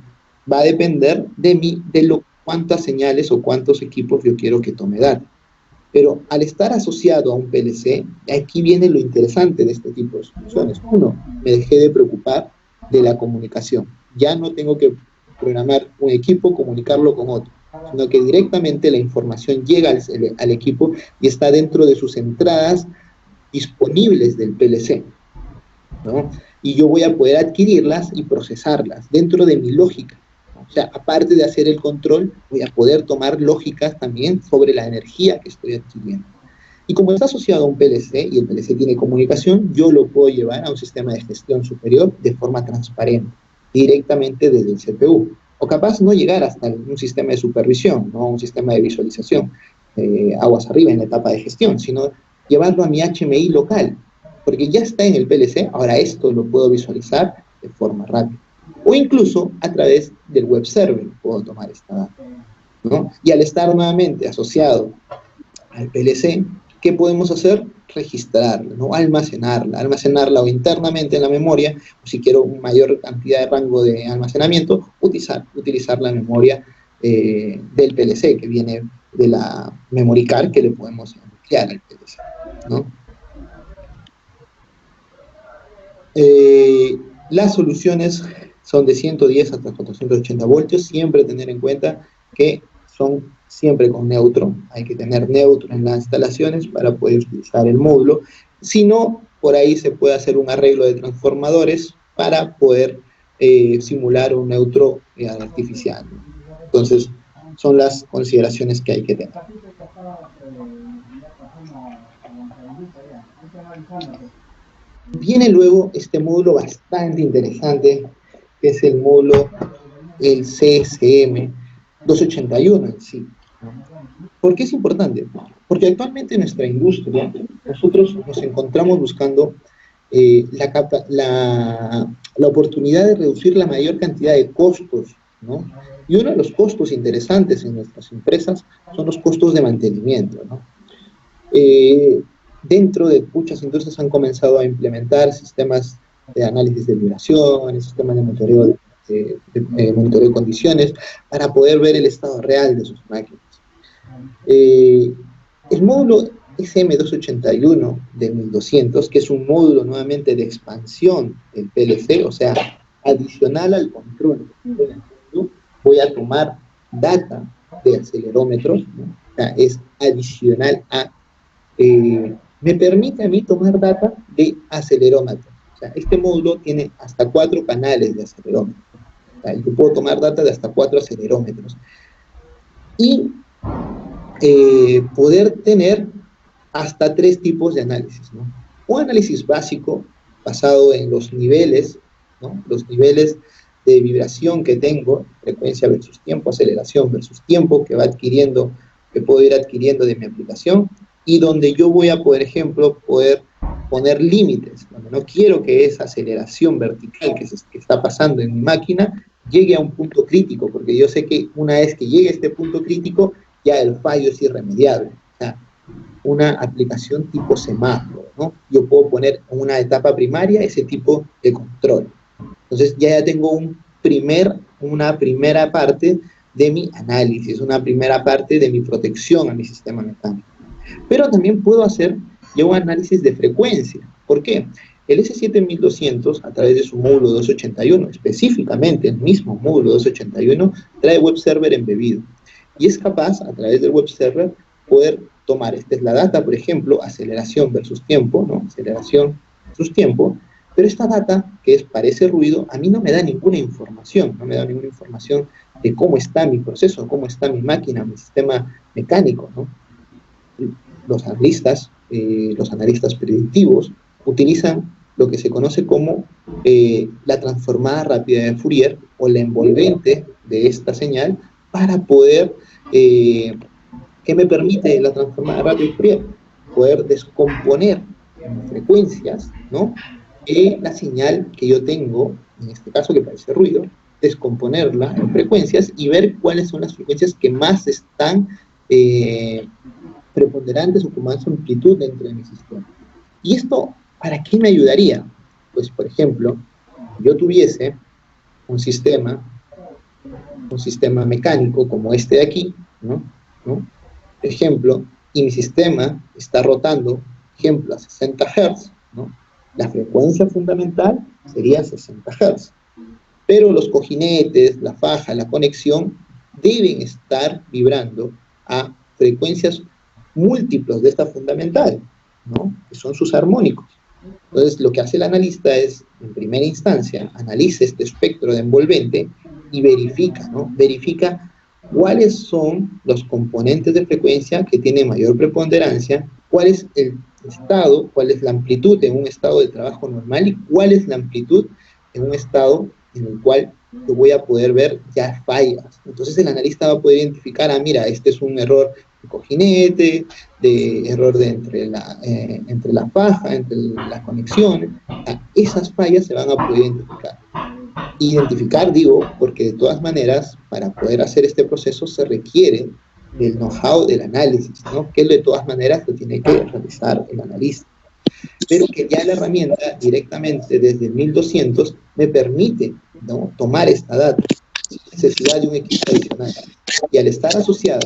va a depender de cuántas señales o cuántos equipos yo quiero que tome data. Pero al estar asociado a un PLC, aquí viene lo interesante de este tipo de soluciones. Uno, me dejé de preocupar de la comunicación. Ya no tengo que programar un equipo, comunicarlo con otro, sino que directamente la información llega al equipo y está dentro de sus entradas disponibles del PLC, ¿no? Y yo voy a poder adquirirlas y procesarlas dentro de mi lógica. O sea, aparte de hacer el control, voy a poder tomar lógicas también sobre la energía que estoy adquiriendo. Y como está asociado a un PLC y el PLC tiene comunicación, yo lo puedo llevar a un sistema de gestión superior de forma transparente, directamente desde el CPU. O capaz no llegar hasta un sistema de supervisión, no un sistema de visualización, aguas arriba en la etapa de gestión, sino llevarlo a mi HMI local, porque ya está en el PLC, ahora esto lo puedo visualizar de forma rápida. O incluso a través del web server puedo tomar esta data, ¿no? Y al estar nuevamente asociado al PLC, ¿qué podemos hacer? Registrarla, ¿no? Almacenarla o internamente en la memoria, o si quiero una mayor cantidad de rango de almacenamiento, utilizar la memoria del PLC, que viene de la memory card que le podemos ampliar al PLC, ¿no? Las soluciones son de 110 hasta 480 voltios, siempre tener en cuenta que son siempre con neutro, hay que tener neutro en las instalaciones para poder utilizar el módulo, si no, por ahí se puede hacer un arreglo de transformadores para poder simular un neutro artificial. Entonces, son las consideraciones que hay que tener. Viene luego este módulo bastante interesante, que es el módulo, el CSM 281 en sí. ¿Por qué es importante? Porque actualmente en nuestra industria nosotros nos encontramos buscando la oportunidad de reducir la mayor cantidad de costos, ¿no? Y uno de los costos interesantes en nuestras empresas son los costos de mantenimiento, ¿no? Dentro de muchas industrias han comenzado a implementar sistemas de análisis de vibraciones, sistemas de monitoreo de condiciones, para poder ver el estado real de sus máquinas. El módulo SM281 de 1200, que es un módulo nuevamente de expansión del PLC, o sea, adicional al control, voy a tomar data de acelerómetros, ¿no? O sea, es adicional a me permite a mí tomar data de acelerómetro. O sea, este módulo tiene hasta 4 canales de acelerómetro. O sea, yo puedo tomar data de hasta 4 acelerómetros. Y poder tener hasta 3 tipos de análisis, ¿no? Un análisis básico basado en los niveles, ¿no? Los niveles de vibración que tengo, frecuencia versus tiempo, aceleración versus tiempo, que va adquiriendo, que puedo ir adquiriendo de mi aplicación, y donde yo voy a, por ejemplo, poder poner límites, donde no quiero que esa aceleración vertical que está pasando en mi máquina llegue a un punto crítico, porque yo sé que una vez que llegue a este punto crítico, ya el fallo es irremediable. O sea, una aplicación tipo semáforo, ¿no? Yo puedo poner en una etapa primaria ese tipo de control. Entonces ya tengo una primera parte de mi análisis, una primera parte de mi protección a mi sistema mecánico. Pero también puedo hacer ya un análisis de frecuencia. ¿Por qué? El S7200, a través de su módulo 281, específicamente el mismo módulo 281, trae web server embebido. Y es capaz, a través del web server, poder tomar, esta es la data, por ejemplo, aceleración versus tiempo, ¿no? Aceleración versus tiempo, pero esta data, que es para ese ruido, a mí no me da ninguna información, no me da ninguna información de cómo está mi proceso, cómo está mi máquina, mi sistema mecánico, ¿no? Los analistas predictivos, utilizan lo que se conoce como la transformada rápida de Fourier o la envolvente de esta señal para poder, ¿qué me permite la transformada rápida de Fourier? Poder descomponer en frecuencias, ¿no? La señal que yo tengo, en este caso que parece ruido, descomponerla en frecuencias y ver cuáles son las frecuencias que más están preponderantes o con más amplitud dentro de mi sistema. ¿Y esto para qué me ayudaría? Pues, por ejemplo, yo tuviese un sistema mecánico como este de aquí, ¿no? ¿No? Por ejemplo, y mi sistema está rotando, ejemplo, a 60 Hz, ¿no? La frecuencia fundamental sería 60 Hz. Pero los cojinetes, la faja, la conexión deben estar vibrando a frecuencias múltiplos de esta fundamental, ¿no? Que son sus armónicos. Entonces, lo que hace el analista es, en primera instancia, analiza este espectro de envolvente y verifica, ¿no? Verifica cuáles son los componentes de frecuencia que tienen mayor preponderancia, cuál es el estado, cuál es la amplitud en un estado de trabajo normal y cuál es la amplitud en un estado en el cual yo voy a poder ver ya fallas. Entonces el analista va a poder identificar, mira, este es un error de cojinete, de error entre la faja, entre la conexión. Esas fallas se van a poder identificar. Identificar, digo, porque de todas maneras, para poder hacer este proceso se requiere del know-how del análisis, ¿no? Que de todas maneras lo tiene que realizar el analista. Pero que ya la herramienta directamente desde 1200 me permite, ¿no?, tomar esta data sin necesidad de un equipo adicional. Y al estar asociada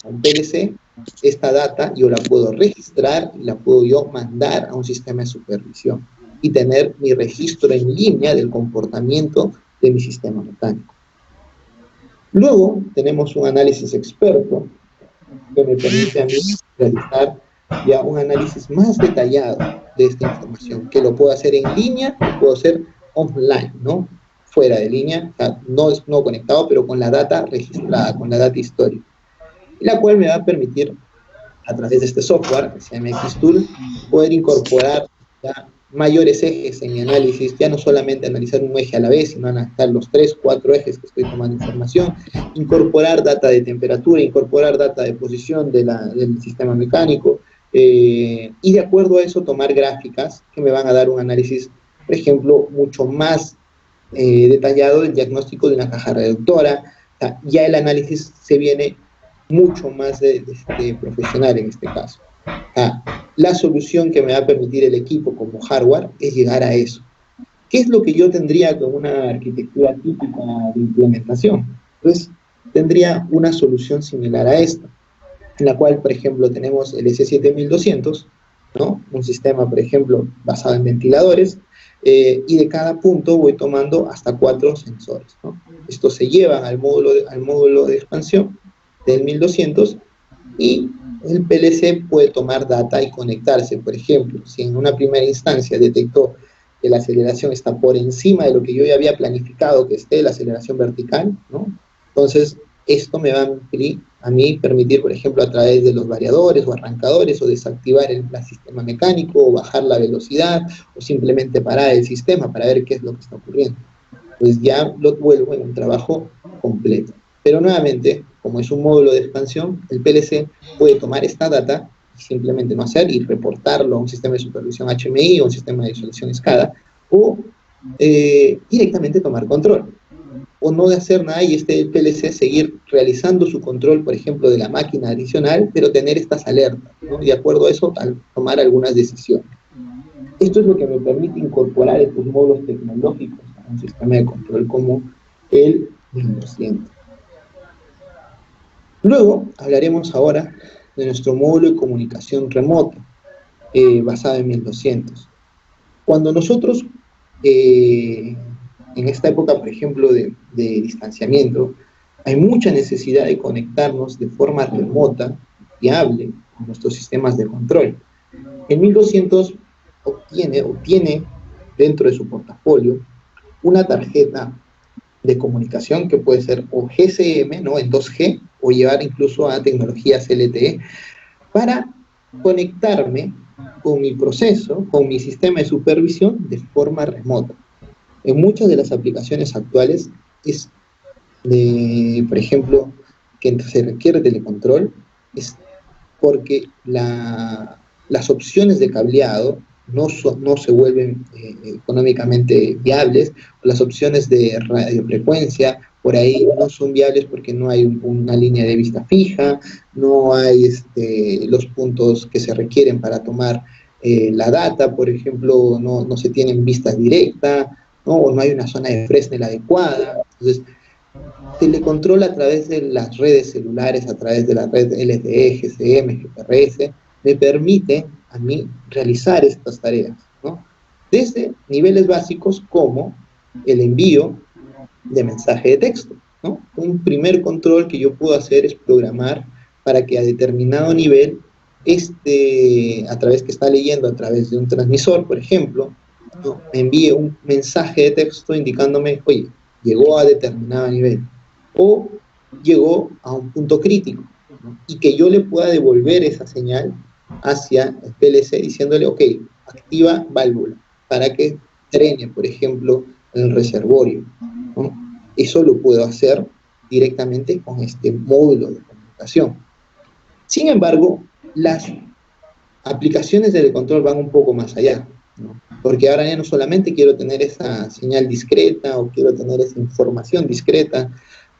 a un PLC, esta data yo la puedo registrar y la puedo yo mandar a un sistema de supervisión y tener mi registro en línea del comportamiento de mi sistema mecánico. Luego tenemos un análisis experto que me permite a mí realizar ya un análisis más detallado de esta información, que lo puedo hacer en línea, lo puedo hacer offline, ¿no? Fuera de línea, o sea, no conectado, pero con la data registrada, con la data histórica, y la cual me va a permitir, a través de este software, que se llama XTool, poder incorporar ya mayores ejes en mi análisis, ya no solamente analizar un eje a la vez, sino analizar los 3, 4 ejes que estoy tomando información, incorporar data de temperatura, incorporar data de posición del sistema mecánico, y de acuerdo a eso tomar gráficas que me van a dar un análisis, por ejemplo, mucho más detallado del diagnóstico de una caja reductora. O sea, ya el análisis se viene mucho más de profesional en este caso. La solución que me va a permitir el equipo como hardware es llegar a eso. ¿Qué es lo que yo tendría con una arquitectura típica de implementación? Pues tendría una solución similar a esta, en la cual, por ejemplo, tenemos el S7200, ¿no? Un sistema, por ejemplo, basado en ventiladores, y de cada punto voy tomando hasta 4 sensores, ¿no? Estos se llevan al módulo de expansión del 1200 y el PLC puede tomar data y conectarse. Por ejemplo, si en una primera instancia detectó que la aceleración está por encima de lo que yo ya había planificado que esté, la aceleración vertical, ¿no? Entonces, esto me va a mí permitir, por ejemplo, a través de los variadores o arrancadores, o desactivar el sistema mecánico, o bajar la velocidad, o simplemente parar el sistema para ver qué es lo que está ocurriendo. Pues ya lo vuelvo en un trabajo completo. Pero nuevamente, como es un módulo de expansión, el PLC puede tomar esta data y simplemente no hacer y reportarlo a un sistema de supervisión HMI o un sistema de visualización SCADA, o directamente tomar control, o no de hacer nada y el PLC seguir realizando su control, por ejemplo, de la máquina adicional, pero tener estas alertas, ¿no? Y de acuerdo a eso, tomar algunas decisiones. Esto es lo que me permite incorporar estos módulos tecnológicos a un sistema de control como el 1200. Luego hablaremos ahora de nuestro módulo de comunicación remota, basado en 1200. Cuando nosotros, en esta época, por ejemplo, de distanciamiento, hay mucha necesidad de conectarnos de forma remota, fiable, con nuestros sistemas de control. El 1200 obtiene dentro de su portafolio una tarjeta de comunicación, que puede ser o GSM, ¿no? En 2G, o llevar incluso a tecnologías LTE, para conectarme con mi proceso, con mi sistema de supervisión de forma remota. En muchas de las aplicaciones actuales es, por ejemplo, que se requiere telecontrol, es porque las opciones de cableado no se vuelven económicamente viables, las opciones de radiofrecuencia por ahí no son viables porque no hay una línea de vista fija, no hay los puntos que se requieren para tomar la data, por ejemplo, no se tienen vistas directas, ¿no? O no hay una zona de Fresnel adecuada. Entonces, telecontrol a través de las redes celulares, a través de la red LTE, GSM, GPRS, me permite a mí realizar estas tareas, ¿no? Desde niveles básicos como el envío de mensaje de texto, ¿no? Un primer control que yo puedo hacer es programar para que a determinado nivel, a través que está leyendo a través de un transmisor, por ejemplo, ¿no? Me envíe un mensaje de texto indicándome, oye, llegó a determinado nivel, o llegó a un punto crítico, ¿no? Y que yo le pueda devolver esa señal hacia el PLC diciéndole, ok, activa válvula, para que drene, por ejemplo, el reservorio, ¿no? Eso lo puedo hacer directamente con este módulo de comunicación. Sin embargo, las aplicaciones del control van un poco más allá, ¿no? Porque ahora ya no solamente quiero tener esa señal discreta o quiero tener esa información discreta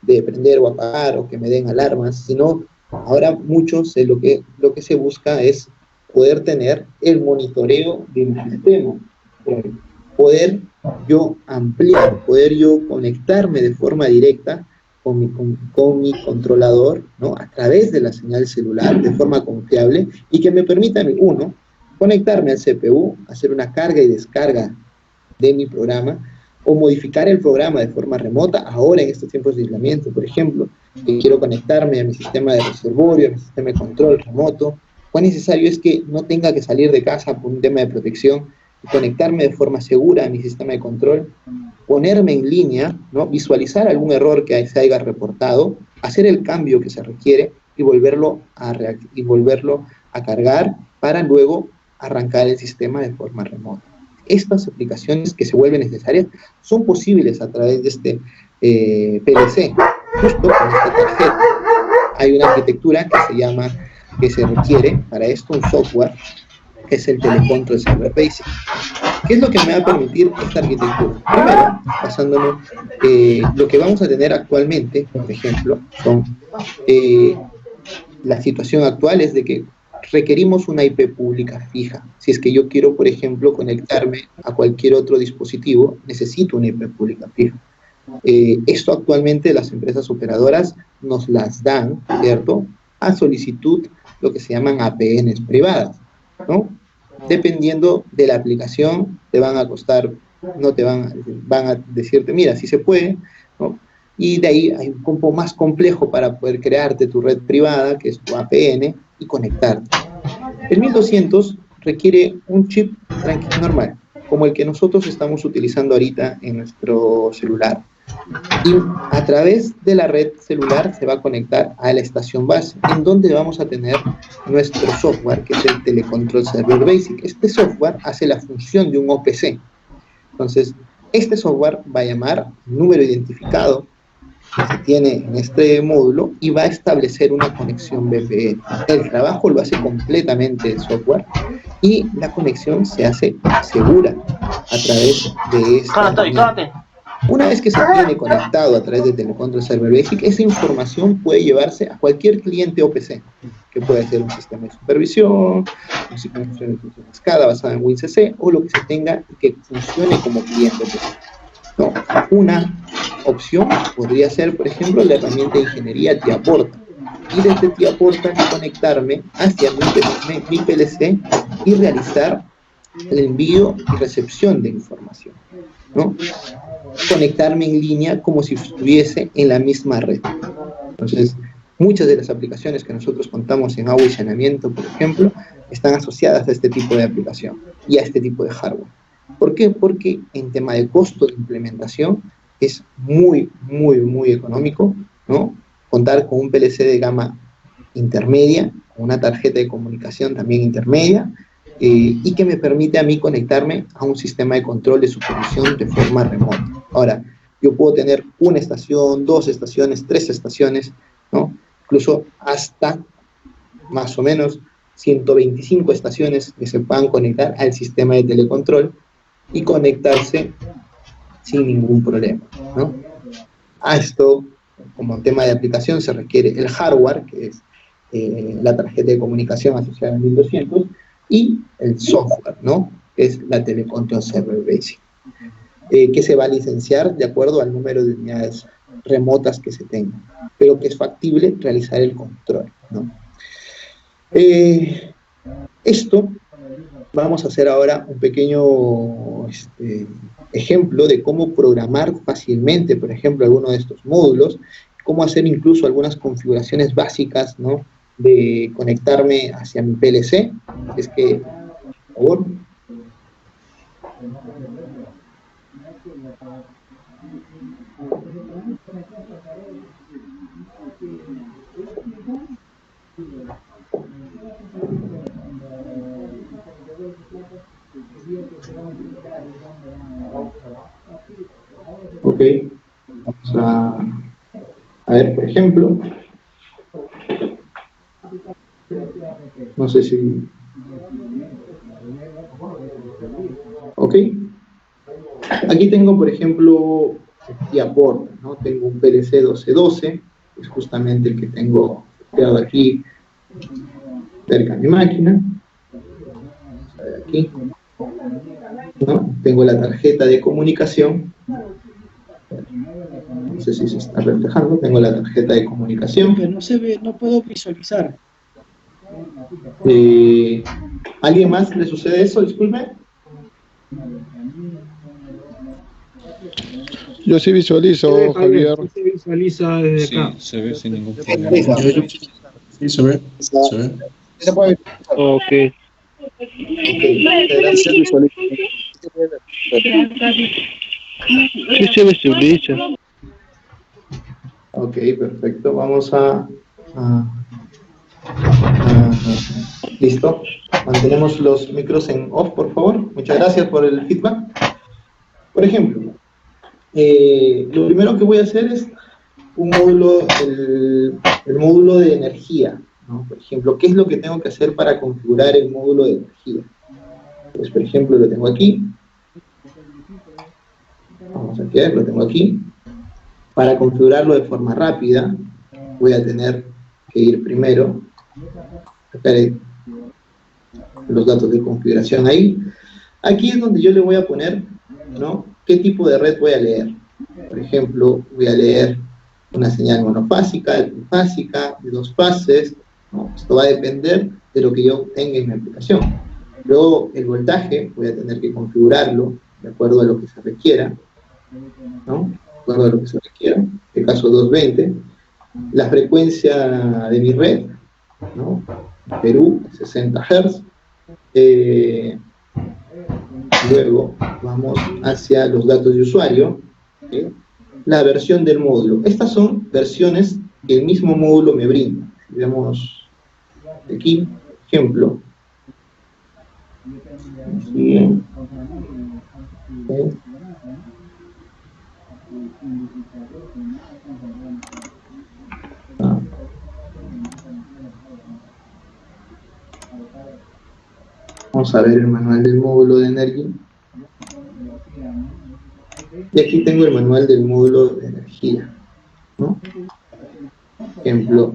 de prender o apagar o que me den alarmas, sino ahora muchos lo que se busca es poder tener el monitoreo del sistema, poder yo ampliar, poder yo conectarme de forma directa con mi controlador, ¿no? A través de la señal celular, de forma confiable, y que me permita, uno, conectarme al CPU, hacer una carga y descarga de mi programa, o modificar el programa de forma remota, ahora en estos tiempos de aislamiento, por ejemplo, que quiero conectarme a mi sistema de reservorio, a mi sistema de control remoto, cuán necesario es que no tenga que salir de casa por un tema de protección, y conectarme de forma segura a mi sistema de control, ponerme en línea, ¿no? Visualizar algún error que se haya reportado, hacer el cambio que se requiere y volverlo a cargar para luego arrancar el sistema de forma remota. Estas aplicaciones que se vuelven necesarias son posibles a través de este PLC, justo con esta tarjeta. Hay una arquitectura que se requiere para esto, un software, que es el Telecontrol Server Basic. ¿Qué es lo que me va a permitir esta arquitectura? Primero, basándome, lo que vamos a tener actualmente, por ejemplo, son la situación actual es de que requerimos una IP pública fija. Si es que yo quiero, por ejemplo, conectarme a cualquier otro dispositivo, necesito una IP pública fija. Esto actualmente las empresas operadoras nos las dan, ¿cierto?, a solicitud, lo que se llaman APNs privadas, ¿no? Dependiendo de la aplicación, te van a costar, no te van a decirte, mira, si se puede, ¿no? Y de ahí hay un poco más complejo para poder crearte tu red privada, que es tu APN, y conectarte. El 1200 requiere un chip normal, como el que nosotros estamos utilizando ahorita en nuestro celular. Y a través de la red celular se va a conectar a la estación base, en donde vamos a tener nuestro software, que es el Telecontrol Server Basic. Este software hace la función de un OPC. Entonces, este software va a llamar número identificado que se tiene en este módulo y va a establecer una conexión VPN. El trabajo lo hace completamente el software y la conexión se hace segura a través de esta. Una vez que se tiene conectado a través de Telecontrol Server Basic, esa información puede llevarse a cualquier cliente OPC, que puede ser un sistema de supervisión, un sistema de función cascada basado en WinCC, o lo que se tenga que funcione como cliente OPC. ¿No? Una opción podría ser, por ejemplo, la herramienta de ingeniería Tiaporta. Y desde Tiaporta conectarme hacia mi PLC y realizar el envío y recepción de información, ¿no? Conectarme en línea como si estuviese en la misma red. Entonces, muchas de las aplicaciones que nosotros contamos en agua y saneamiento, por ejemplo, están asociadas a este tipo de aplicación y a este tipo de hardware. ¿Por qué? Porque en tema de costo de implementación es muy, muy, muy económico, ¿no? Contar con un PLC de gama intermedia, con una tarjeta de comunicación también intermedia, y que me permite a mí conectarme a un sistema de control de supervisión de forma remota. Ahora, yo puedo tener una estación, 2 estaciones, 3 estaciones, ¿no? Incluso hasta más o menos 125 estaciones que se puedan conectar al sistema de telecontrol y conectarse sin ningún problema, ¿no? A esto, como tema de aplicación, se requiere el hardware, que es la tarjeta de comunicación asociada al 1200, y el software, ¿no? Que es la Telecontrol Server Basic, que se va a licenciar de acuerdo al número de unidades remotas que se tengan, pero que es factible realizar el control, ¿no? Esto vamos a hacer ahora un pequeño ejemplo de cómo programar fácilmente, por ejemplo, alguno de estos módulos, cómo hacer incluso algunas configuraciones básicas, ¿no? De conectarme hacia mi PLC. Es que, por favor. Ok, vamos a ver, por ejemplo, no sé si... Ok, aquí tengo, por ejemplo, aquí aporta, ¿no? Tengo un PLC 1212, que es justamente el que tengo creado aquí cerca de mi máquina. Vamos a ver aquí, ¿no? Tengo la tarjeta de comunicación. No sé si se está reflejando. Tengo la tarjeta de comunicación. Pero no se ve, no puedo visualizar. ¿Alguien más le sucede eso? Disculpe. Yo sí visualizo, Javier. Sí se visualiza desde acá. Sí, se ve sin ningún problema. Sí, se ve. Se ve. ¿Se puede visualizar? Ok. Gracias. Sí se visualiza. Ok, perfecto. Vamos a listo. Mantenemos los micros en off, por favor. Muchas gracias por el feedback. Por ejemplo, lo primero que voy a hacer es un módulo, el módulo de energía, ¿no? Por ejemplo, ¿qué es lo que tengo que hacer para configurar el módulo de energía? Pues, por ejemplo, lo tengo aquí. Vamos a ver, lo tengo aquí. Para configurarlo de forma rápida, voy a tener que ir primero, sacar los datos de configuración ahí. Aquí es donde yo le voy a poner, ¿no? ¿Qué tipo de red voy a leer? Por ejemplo, voy a leer una señal monofásica, trifásica, de 2 fases, ¿no? Esto va a depender de lo que yo tenga en mi aplicación. Luego, el voltaje, voy a tener que configurarlo de acuerdo a lo que se requiera, ¿no? De acuerdo a lo que se requiera, en este caso 220. La frecuencia de mi red, ¿no? Perú, 60 Hz. Luego vamos hacia los datos de usuario, ¿sí? La versión del módulo. Estas son versiones que el mismo módulo me brinda. Si vemos aquí, ejemplo. Bien. ¿Sí? Vamos a ver el manual del módulo de energía. Y aquí tengo el manual del módulo de energía, ¿no? Ejemplo.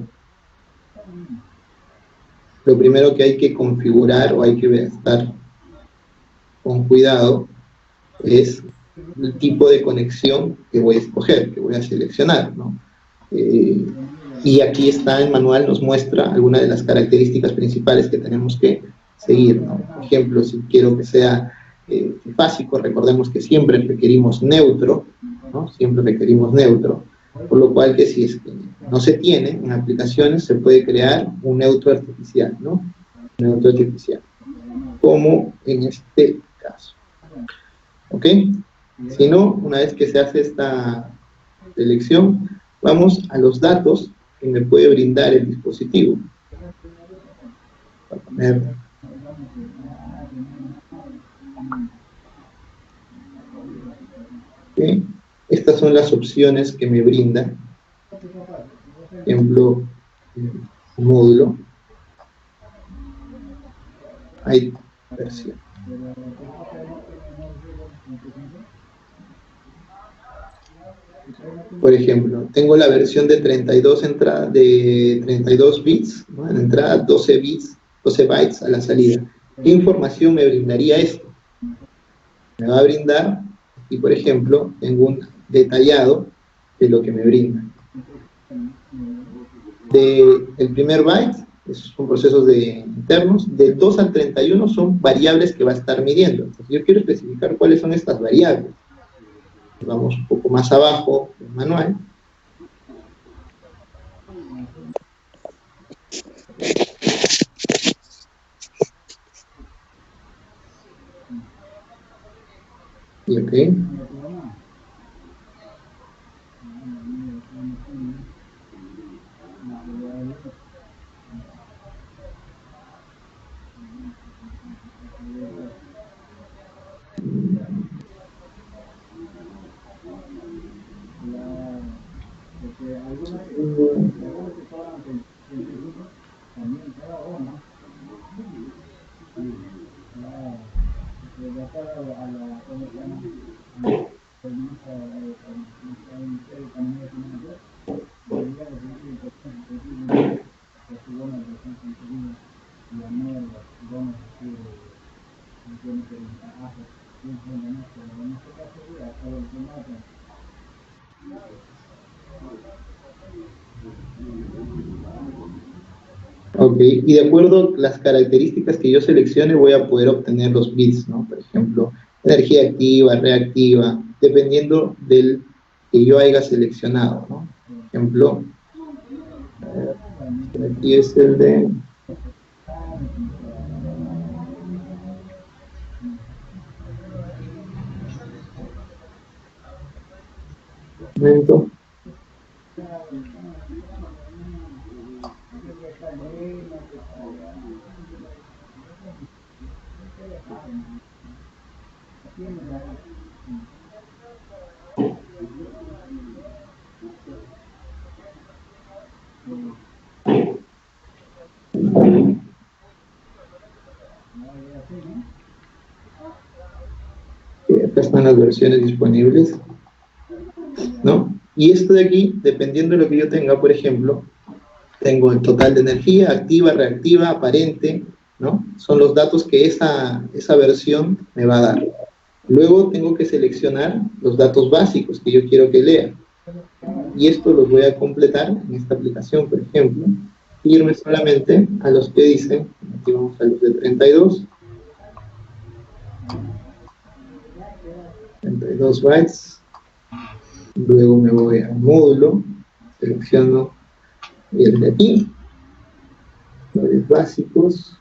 Lo primero que hay que configurar o hay que estar con cuidado es el tipo de conexión que voy a escoger, que voy a seleccionar, ¿no? Y aquí está el manual, nos muestra algunas de las características principales que tenemos que seguir, ¿no? Por ejemplo, si quiero que sea básico, recordemos que siempre requerimos neutro, ¿no? Siempre requerimos neutro, por lo cual que si es que no se tiene en aplicaciones, se puede crear un neutro artificial, ¿no? Un neutro artificial, como en este caso. ¿Ok? Si no, una vez que se hace esta selección, vamos a los datos que me puede brindar el dispositivo. Voy a poner ¿okay? Estas son las opciones que me brinda. Por ejemplo, módulo. Hay versión. Por ejemplo, tengo la versión de 32 entradas, de 32 bits, ¿no? En la entrada, 12 bits, 12 bytes a la salida. ¿Qué información me brindaría esto? Me va a brindar, y por ejemplo, tengo un detallado de lo que me brinda. El primer byte, son procesos internos, del 2 al 31 son variables que va a estar midiendo. Entonces, yo quiero especificar cuáles son estas variables. Vamos un poco más abajo del manual. Y ok. Ok, y de acuerdo a las características que yo seleccione voy a poder obtener los bits, ¿no? Por ejemplo, energía activa, reactiva, dependiendo del que yo haya seleccionado, ¿no? Por ejemplo, aquí es el de... Un momento. Acá están las versiones disponibles, ¿no? Y esto de aquí, dependiendo de lo que yo tenga, por ejemplo, tengo el total de energía, activa, reactiva, aparente, ¿no? Son los datos que esa versión me va a dar. Luego tengo que seleccionar los datos básicos que yo quiero que lea. Y esto los voy a completar en esta aplicación, por ejemplo, y irme solamente a los que dicen, aquí vamos a los de 32 bytes, luego me voy al módulo, selecciono el de aquí, valores básicos,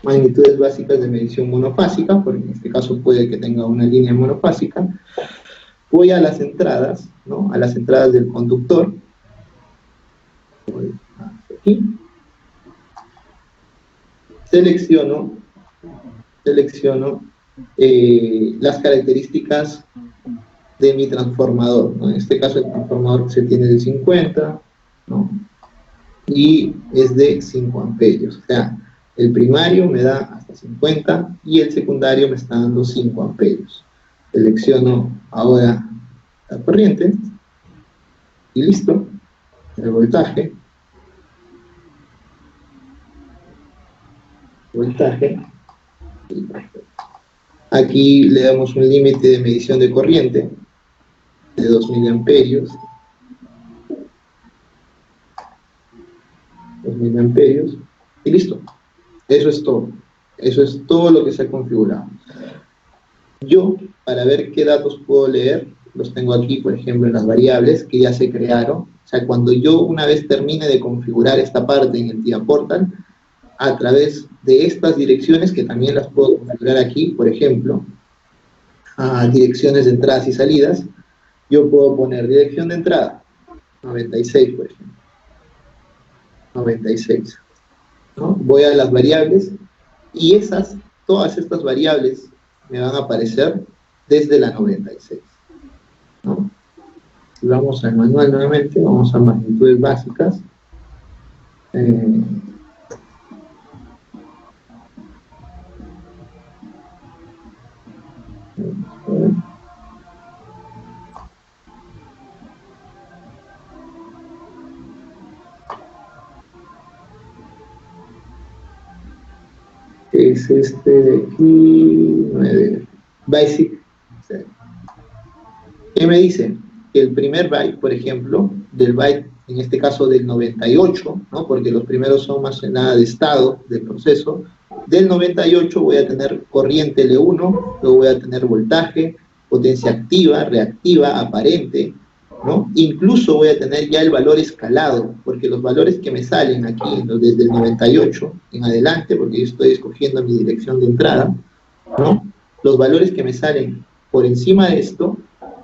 magnitudes básicas de medición monofásica, porque en este caso puede que tenga una línea monofásica. Voy a las entradas, ¿no? A las entradas del conductor, voy hasta aquí, selecciono las características de mi transformador, ¿no? En este caso el transformador se tiene de 50, ¿no? Y es de 5 amperios, o sea, el primario me da hasta 50 y el secundario me está dando 5 amperios. Selecciono ahora la corriente y listo, el voltaje. Aquí le damos un límite de medición de corriente de 2 miliamperios. 2 miliamperios y listo. Eso es todo. Eso es todo lo que se ha configurado. Yo, para ver qué datos puedo leer, los tengo aquí, por ejemplo, en las variables que ya se crearon. O sea, cuando yo una vez termine de configurar esta parte en el TIA Portal, a través de estas direcciones, que también las puedo configurar aquí, por ejemplo, direcciones de entradas y salidas, yo puedo poner dirección de entrada, 96, por ejemplo. 96. ¿No? Voy a las variables y todas estas variables me van a aparecer desde la 96. ¿No? Si vamos al manual nuevamente, vamos a magnitudes básicas. Es este de aquí, 9, Basic. ¿Qué me dice? Que el primer byte, por ejemplo, del byte, en este caso del 98, ¿no? Porque los primeros son más que nada de estado del proceso, del 98 voy a tener corriente L1, luego voy a tener voltaje, potencia activa, reactiva, aparente, ¿no? Incluso voy a tener ya el valor escalado, porque los valores que me salen aquí desde el 98 en adelante, porque yo estoy escogiendo mi dirección de entrada, ¿no? Los valores que me salen por encima de esto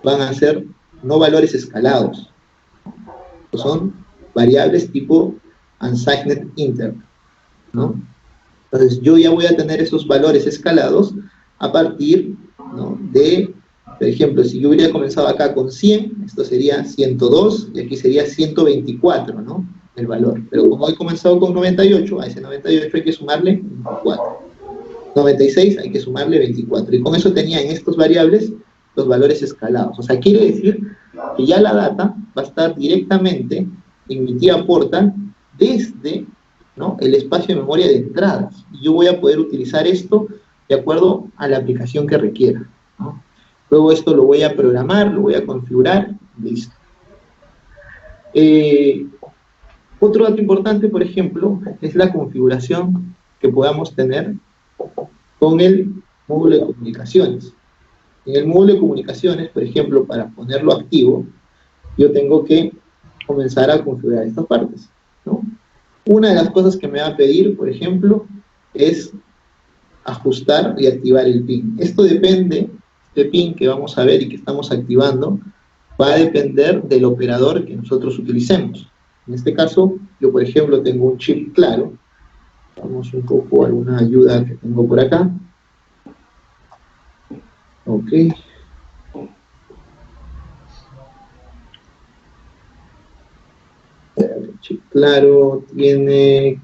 van a ser no valores escalados, son variables tipo unsigned inter, ¿no? Entonces yo ya voy a tener esos valores escalados a partir, ¿no?, de, por ejemplo, si yo hubiera comenzado acá con 100, esto sería 102 y aquí sería 124, ¿no?, el valor. Pero como he comenzado con 98, a ese 98 hay que sumarle 24. 96 hay que sumarle 24. Y con eso tenía en estas variables los valores escalados. O sea, quiere decir que ya la data va a estar directamente en mi tía Portal desde, ¿no?, el espacio de memoria de entradas. Y yo voy a poder utilizar esto de acuerdo a la aplicación que requiera, ¿no? Luego esto lo voy a programar, lo voy a configurar, listo. Otro dato importante, por ejemplo, es la configuración que podamos tener con el módulo de comunicaciones. En el módulo de comunicaciones, por ejemplo, para ponerlo activo, yo tengo que comenzar a configurar estas partes, ¿no? Una de las cosas que me va a pedir, por ejemplo, es ajustar y activar el pin. Esto depende, este pin que vamos a ver y que estamos activando, va a depender del operador que nosotros utilicemos. En este caso, yo por ejemplo tengo un chip claro. Vamos un poco a alguna ayuda que tengo por acá. Ok. El chip claro tiene...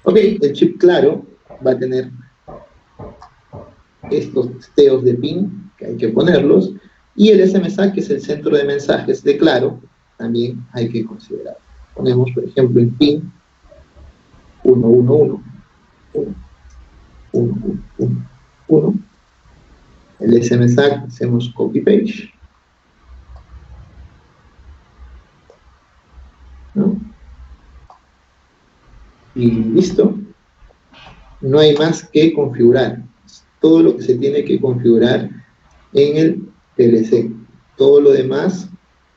Ok, el chip claro va a tener estos teos de pin, que hay que ponerlos, y el SMSA, que es el centro de mensajes de Claro, también hay que considerar. Ponemos, por ejemplo, el pin 111, 1, el SMSA, hacemos copy-paste, ¿no? Y listo. No hay más que configurar. Todo lo que se tiene que configurar en el PLC. Todo lo demás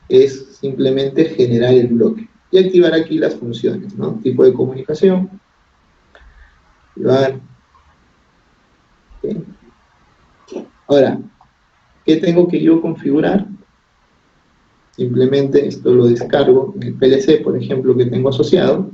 es simplemente generar el bloque y activar aquí las funciones, ¿no? Tipo de comunicación, activar. ¿Okay? Ahora, ¿qué tengo que yo configurar? Simplemente esto lo descargo en el PLC, por ejemplo, que tengo asociado.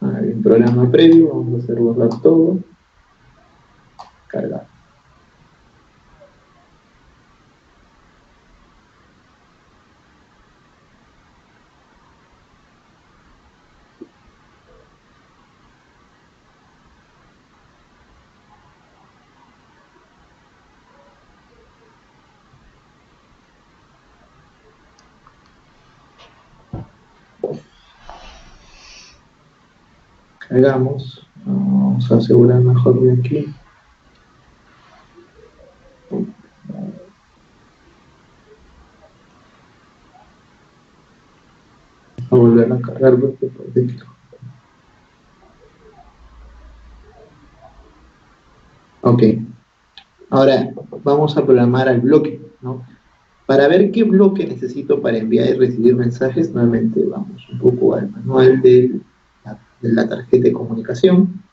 Hay un programa previo, vamos a hacer borrar todo. Cargar. Cargamos. Vamos a asegurar mejor de aquí. A volver a cargar porque parece que... Ok. Ahora vamos a programar al bloque, ¿no? Para ver qué bloque necesito para enviar y recibir mensajes, nuevamente vamos un poco al manual de la tarjeta de comunicación.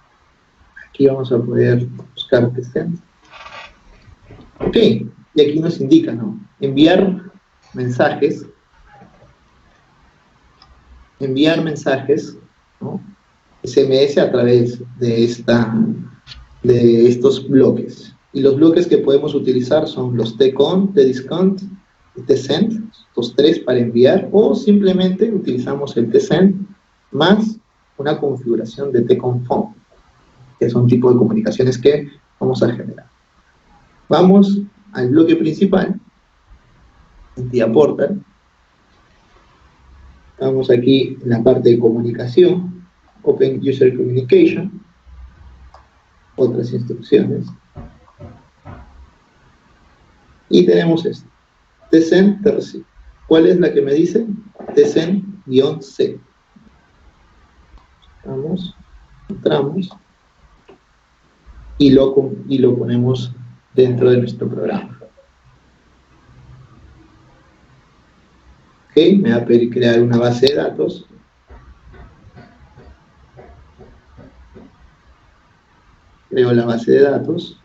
Aquí vamos a poder buscar TSend. Ok, y aquí nos indica, ¿no? Enviar mensajes, ¿no? SMS a través de estos bloques. Y los bloques que podemos utilizar son los TCON, TDiscount y TSend, estos tres para enviar, o simplemente utilizamos el TSend más una configuración de TCONFON, que son tipos de comunicaciones que vamos a generar. Vamos al bloque principal, Entidad Portal. Vamos aquí en la parte de comunicación, Open User Communication, otras instrucciones. Y tenemos esto, TSend TRC. ¿Cuál es la que me dice? TSend-C. Vamos, entramos y lo ponemos dentro de nuestro programa. Ok, me va a pedir crear una base de datos. Creo la base de datos.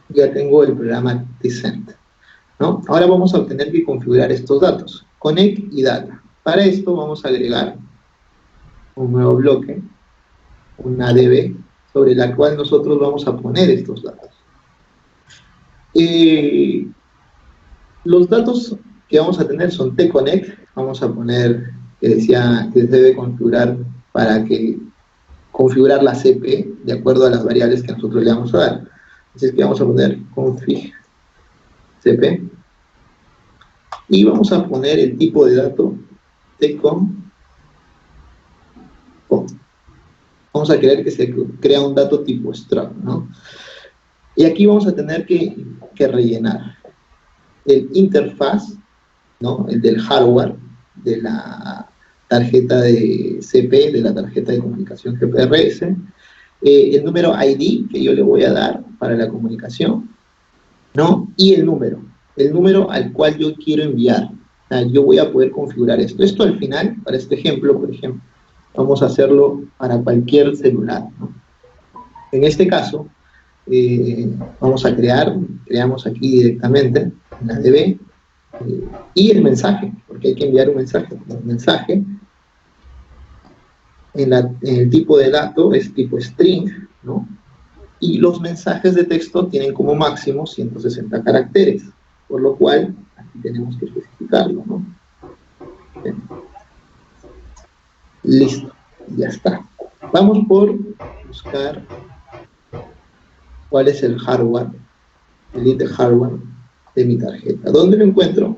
Ya tengo el programa TSend, ¿no? Ahora vamos a tener que configurar estos datos, Connect y Data. Para esto vamos a agregar un nuevo bloque, una DB, sobre la cual nosotros vamos a poner estos datos. Los datos que vamos a tener son tconnect, vamos a poner que decía que se debe configurar para que configurar la CP de acuerdo a las variables que nosotros le vamos a dar. Así es que vamos a poner config CP y vamos a poner el tipo de dato tcon. Vamos a querer que se crea un dato tipo struct, ¿no? Y aquí vamos a tener que rellenar el interfaz, ¿no? El del hardware de la tarjeta de CP, de la tarjeta de comunicación GPRS, el número ID que yo le voy a dar para la comunicación, ¿no? Y el número al cual yo quiero enviar. O sea, yo voy a poder configurar esto. Esto al final, para este ejemplo, por ejemplo, vamos a hacerlo para cualquier celular, ¿no? En este caso, vamos a creamos aquí directamente en la DB, y el mensaje, porque hay que enviar un mensaje. El mensaje, en el tipo de dato, es tipo string, ¿no? Y los mensajes de texto tienen como máximo 160 caracteres, por lo cual aquí tenemos que especificarlo, ¿no? Bien. Listo, ya está. Vamos por buscar cuál es el hardware, el hardware de mi tarjeta. ¿Dónde lo encuentro?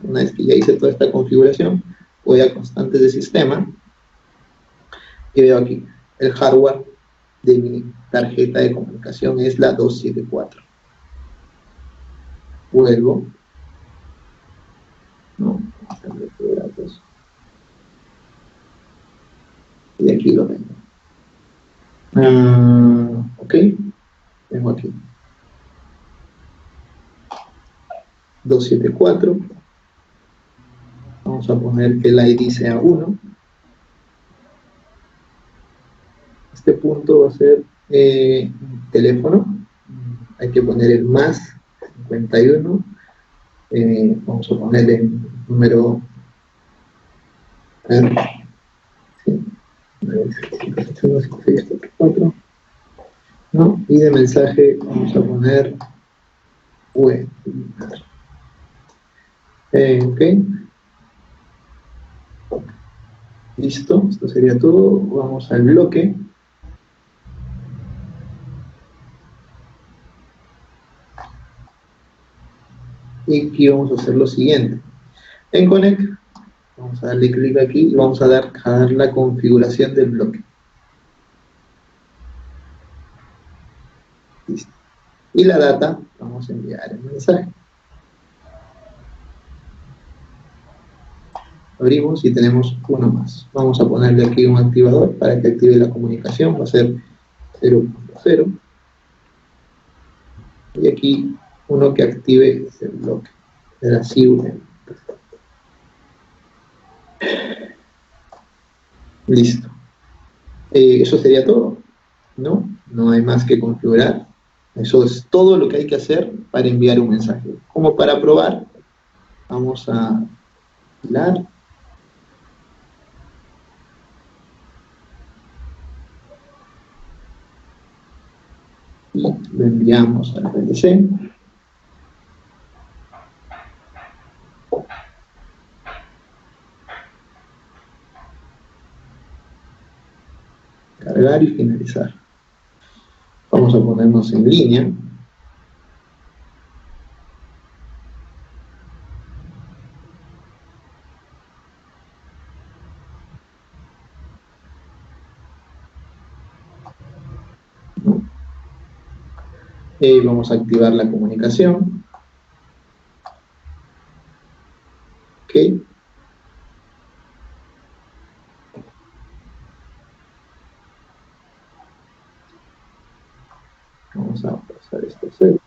Una vez que ya hice toda esta configuración, voy a constantes de sistema y veo aquí, el hardware de mi tarjeta de comunicación es la 274. Vuelvo. No, y aquí lo tengo. Ok, tengo aquí 274. Vamos a poner que el ID sea 1. Este punto va a ser teléfono. Hay que poner el más 51. Vamos a poner el número. ¿No? Y de mensaje vamos a poner web. Ok. Listo, esto sería todo. Vamos al bloque. Y aquí vamos a hacer lo siguiente. En Connect Vamos a darle clic aquí y vamos a dar la configuración del bloque. Listo. Y la data, vamos a enviar el mensaje. Abrimos y tenemos uno más. Vamos a ponerle aquí un activador para que active la comunicación. Va a ser 0.0. Y aquí uno que active ese bloque. Será SIUM. Listo. Eso sería todo. ¿No? No hay más que configurar. Eso es todo lo que hay que hacer para enviar un mensaje. Como para probar, vamos a apilar. Y lo enviamos al PLC. Cargar y finalizar. Vamos a ponernos en línea. Vamos a activar la comunicación. Ok. Vamos a pasar esto a cero.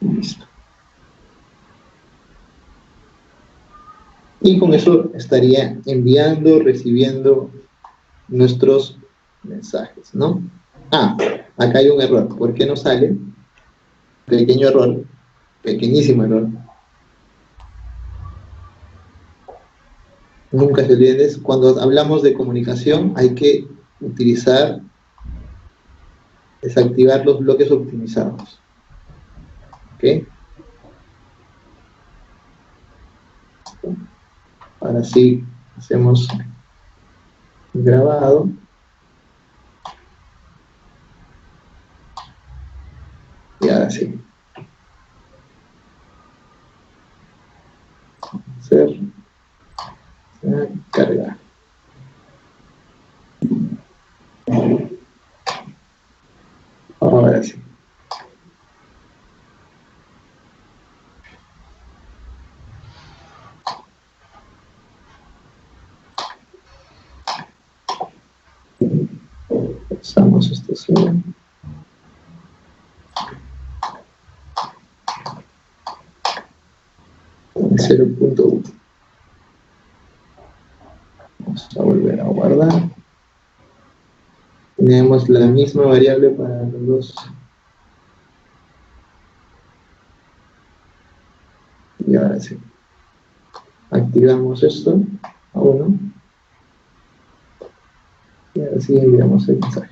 Listo. Y con eso estaría enviando, recibiendo nuestros mensajes, ¿no? Ah, acá hay un error. ¿Por qué no sale? Pequeño error, pequeñísimo error. Nunca se olviden de eso. Cuando hablamos de comunicación hay que desactivar los bloques optimizados. ¿Ok? Ahora sí, hacemos grabado. Y ahora sí. Hacer cargar. Ahora sí. Usamos estación. En 0.1. Vamos a volver a guardar. Tenemos la misma variable para los dos. Y ahora sí. Activamos esto a 1. Y ahora sí enviamos el mensaje.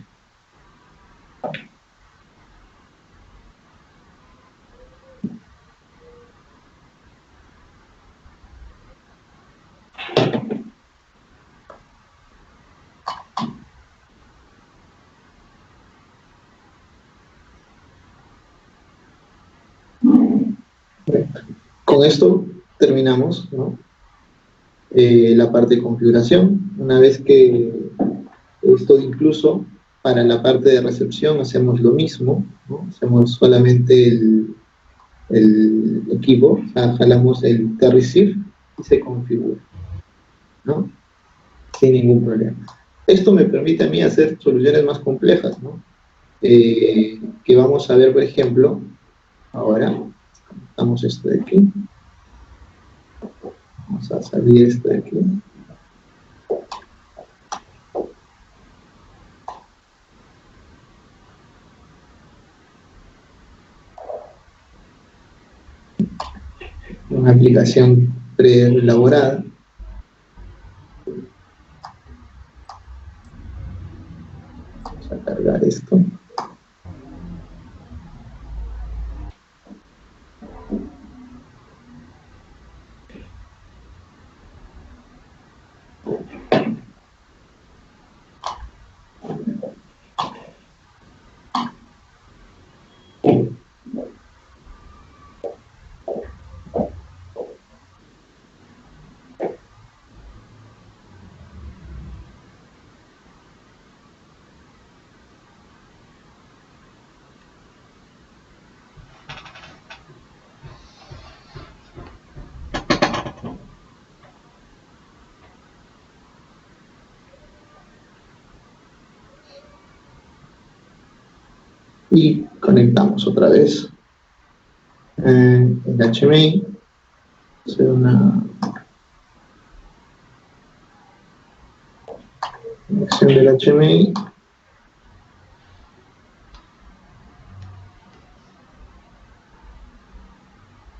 Con esto terminamos, ¿no? La parte de configuración. Una vez que esto, incluso para la parte de recepción hacemos lo mismo, ¿no? Hacemos solamente el equipo, o sea, jalamos el receive y se configura, ¿no? Sin ningún problema. Esto me permite a mí hacer soluciones más complejas, ¿no? Que vamos a ver, por ejemplo, ahora, damos esto de aquí. Vamos a salir esto de aquí. Una aplicación preelaborada. Vamos a cargar esto. y conectamos otra vez el HMI. Hacer una conexión del HMI.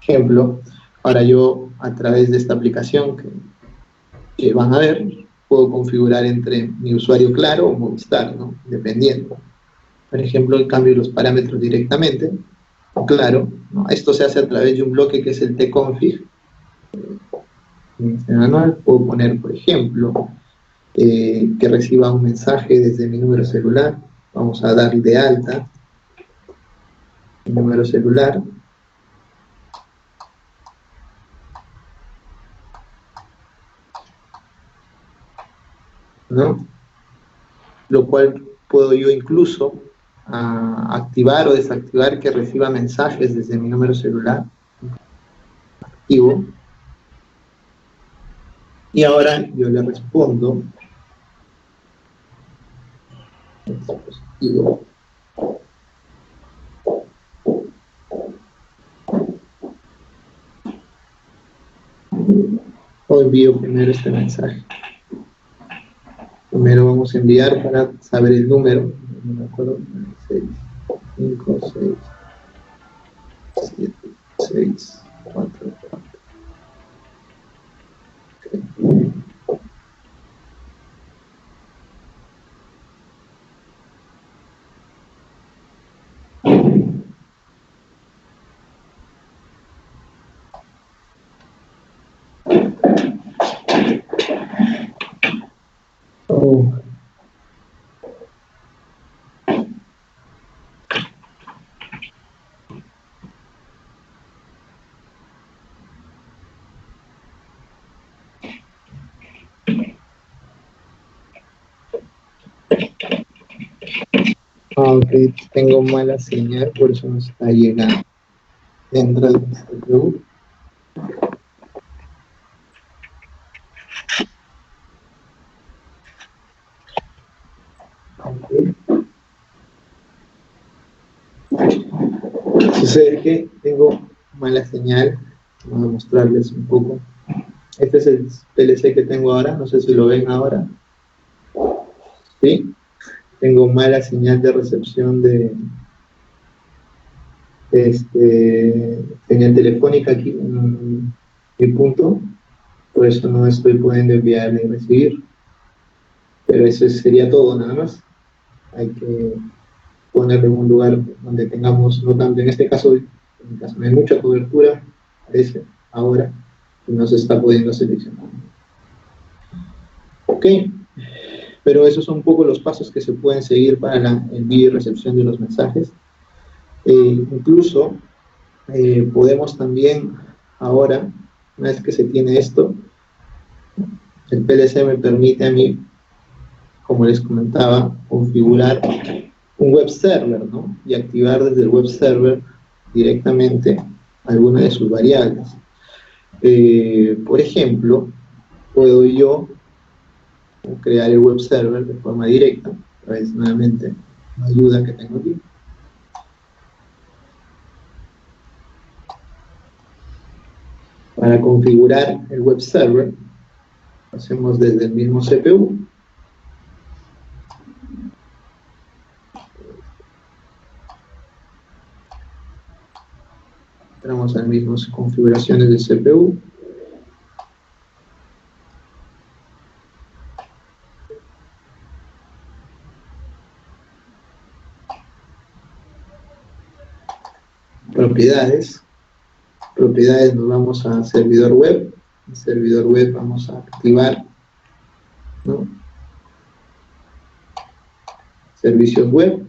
Ejemplo, ahora yo a través de esta aplicación que van a ver, puedo configurar entre mi usuario Claro o Movistar, ¿no? Dependiendo. Por ejemplo, cambio los parámetros directamente. Claro, ¿no? Esto se hace a través de un bloque que es el tconfig. En este manual puedo poner, por ejemplo, que reciba un mensaje desde mi número celular. Vamos a darle de alta mi número celular. ¿No? Lo cual puedo yo incluso activar o desactivar que reciba mensajes desde mi número celular. Activo. Y ahora yo le respondo. Dispositivo. O envío primero este mensaje. Primero vamos a enviar para saber el número. No me acuerdo. 6, 5, 6, 7, 6, 4, 4. Okay. Oh. Ok, tengo mala señal, por eso no está llegando. Dentro del CPU. Okay. Sucede que tengo mala señal. Voy a mostrarles un poco. Este es el PLC que tengo ahora, no sé si lo ven ahora. ¿Sí? Tengo mala señal de recepción de señal telefónica aquí en mi punto, por eso no estoy pudiendo enviar ni recibir, pero eso sería todo nada más. Hay que ponerlo en un lugar donde tengamos, no tanto en este caso, no hay mucha cobertura, parece, ahora, y no se está pudiendo seleccionar. Ok, pero esos son un poco los pasos que se pueden seguir para la envío y recepción de los mensajes. Incluso podemos también ahora, una vez que se tiene esto, el PLC me permite a mí, como les comentaba, configurar un web server, ¿no? Y activar desde el web server directamente alguna de sus variables. Por ejemplo, puedo yo crear el web server de forma directa, a través nuevamente una ayuda que tengo aquí. Para configurar el web server, lo hacemos desde el mismo CPU. Entramos a las mismas configuraciones del CPU. Propiedades. Propiedades, nos vamos a servidor web. En servidor web vamos a activar, ¿no? Servicios web.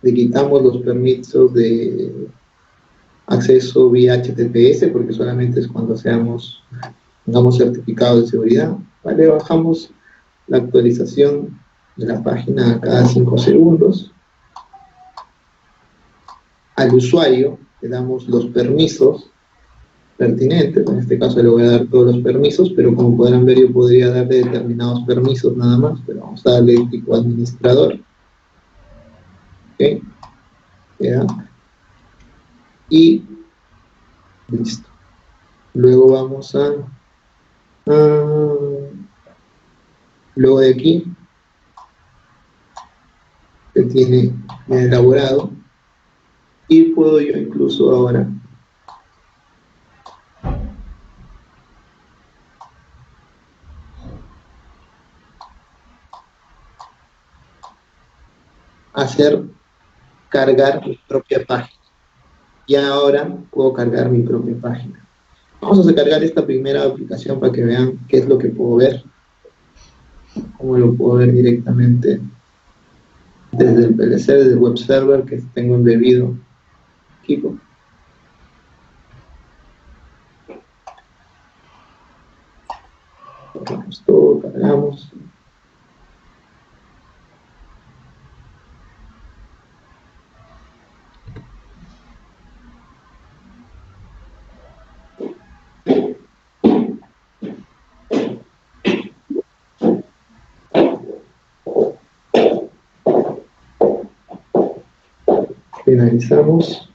Le quitamos los permisos de acceso vía HTTPS, porque solamente es cuando tengamos certificado de seguridad. Vale, bajamos la actualización de la página cada 5 segundos. Al usuario le damos los permisos pertinentes, en este caso le voy a dar todos los permisos, pero como podrán ver yo podría darle determinados permisos nada más, pero vamos a darle tipo administrador. ¿Okay? queda, y listo. Luego vamos luego de aquí, que tiene bien elaborado, y puedo yo incluso ahora cargar mi propia página. Y ahora puedo cargar mi propia página. Vamos a cargar esta primera aplicación para que vean qué es lo que puedo ver, cómo lo puedo ver directamente desde el PLC, desde el web server que tengo embebido equipo. Cargamos todo, cargamos. Finalizamos.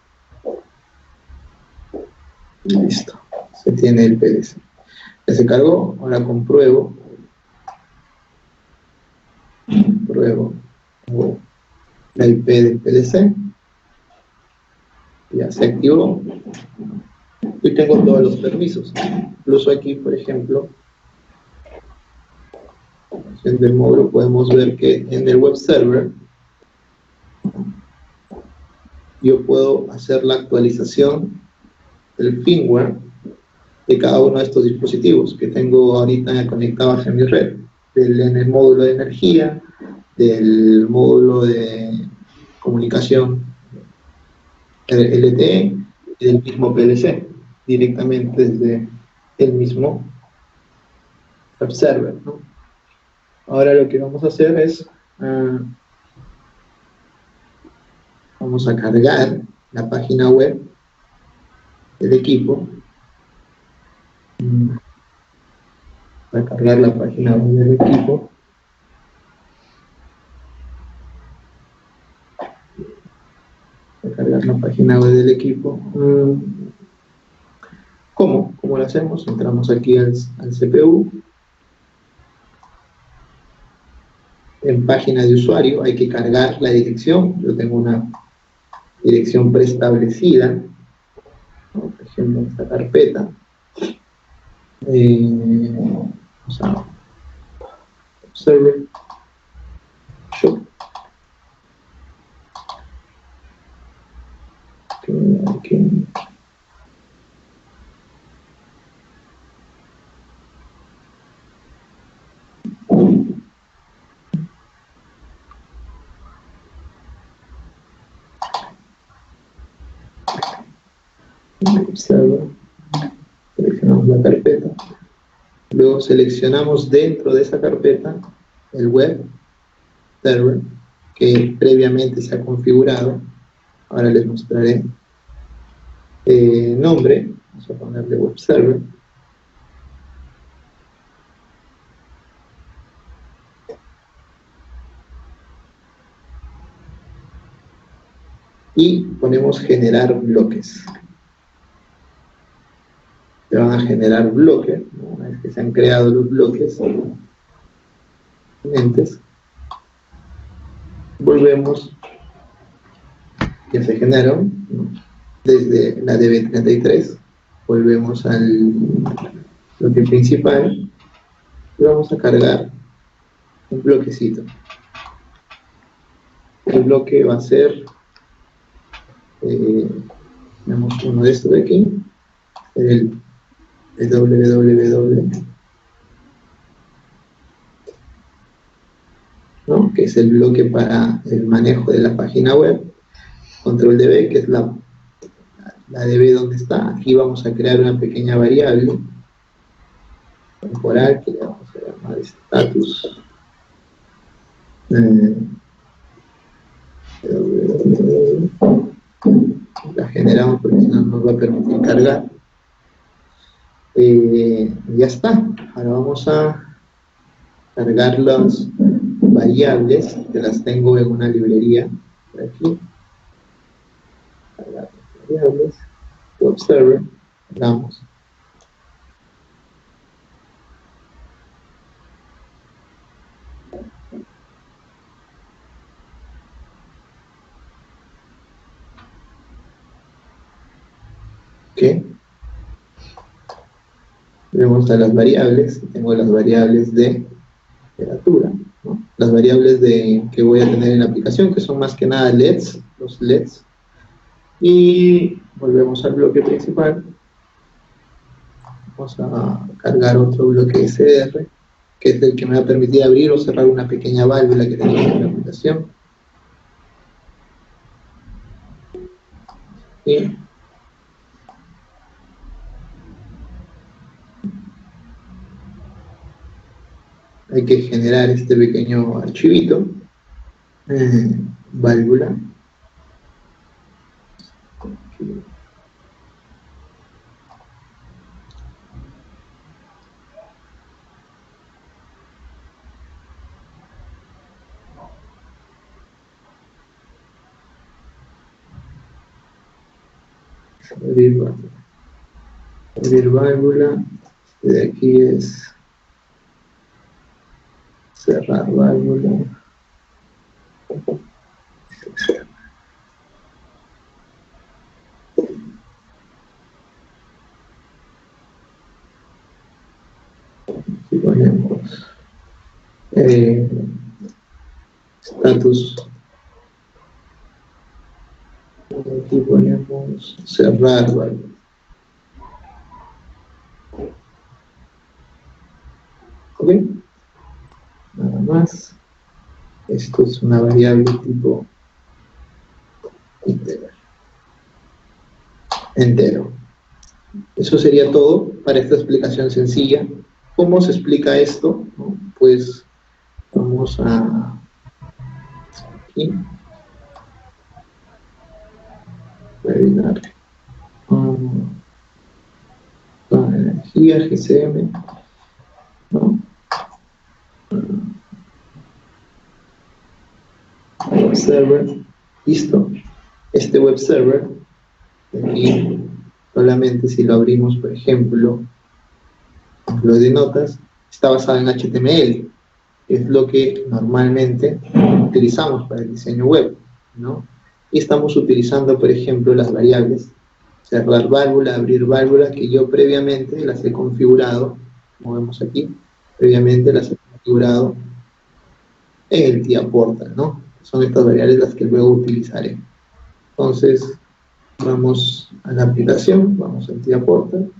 Listo. Se tiene el PLC. Ya se cargó. Ahora compruebo. Pruebo la IP del PLC. Ya se activó. Y tengo todos los permisos. Incluso aquí, por ejemplo, en el módulo podemos ver que en el web server yo puedo hacer la actualización del firmware de cada uno de estos dispositivos que tengo ahorita conectados a mi red, en el módulo de energía, del módulo de comunicación LTE y del mismo PLC, directamente desde el mismo web server, ¿no? Ahora lo que vamos a hacer es vamos a cargar la página web del equipo. Para cargar la página web del equipo. Para cargar la página web del equipo. ¿Cómo? ¿Cómo lo hacemos? Entramos aquí al CPU. En página de usuario hay que cargar la dirección. Yo tengo una dirección preestablecida, ¿no? Por ejemplo, esta carpeta. Vamos a server shop. Okay. Server. Seleccionamos la carpeta. Luego seleccionamos dentro de esa carpeta el web server que previamente se ha configurado. Ahora les mostraré nombre. Vamos a ponerle web server. Y ponemos generar bloques. Se van a generar bloques, ¿no? Una vez que se han creado los bloques, volvemos, ya se generaron, ¿no? Desde la DB33, volvemos al bloque principal y vamos a cargar un bloquecito. El bloque va a ser, tenemos uno de estos de aquí, el www, ¿no? Que es el bloque para el manejo de la página web. Control DB, que es la DB donde está. Aquí vamos a crear una pequeña variable temporal que le vamos a llamar status. La generamos porque si no nos va a permitir cargar. Ya está. Ahora vamos a cargar las variables que las tengo en una librería por aquí. cargar las variables, web server, damos. Ok. Vemos a las variables, tengo las variables de temperatura, ¿no? Las variables que voy a tener en la aplicación, que son más que nada LEDs, los LEDs. Y volvemos al bloque principal. Vamos a cargar otro bloque SDR, que es el que me va a permitir abrir o cerrar una pequeña válvula que tenemos en la aplicación. Y hay que generar este pequeño archivito, válvula. Abrir válvula. Abrir válvula. De aquí es cerrar válvula. Aquí ponemos status. Aquí ponemos cerrar válvula. ¿Ok? Nada más. Esto es una variable tipo entero. Eso sería todo para esta explicación sencilla. ¿Cómo se explica esto? ¿No? Pues vamos a aquí revisar con energía GCM, ¿no? Web server, listo. Este web server, aquí solamente si lo abrimos, por ejemplo, lo de notas, está basado en HTML, que es lo que normalmente utilizamos para el diseño web, ¿no? Y estamos utilizando, por ejemplo, las variables cerrar válvula, abrir válvula, que yo previamente las he configurado, como vemos aquí, previamente las he configurado en el TIA Portal, ¿no? Son estas variables las que luego utilizaré. Entonces, vamos a la aplicación, vamos al TIA Portal.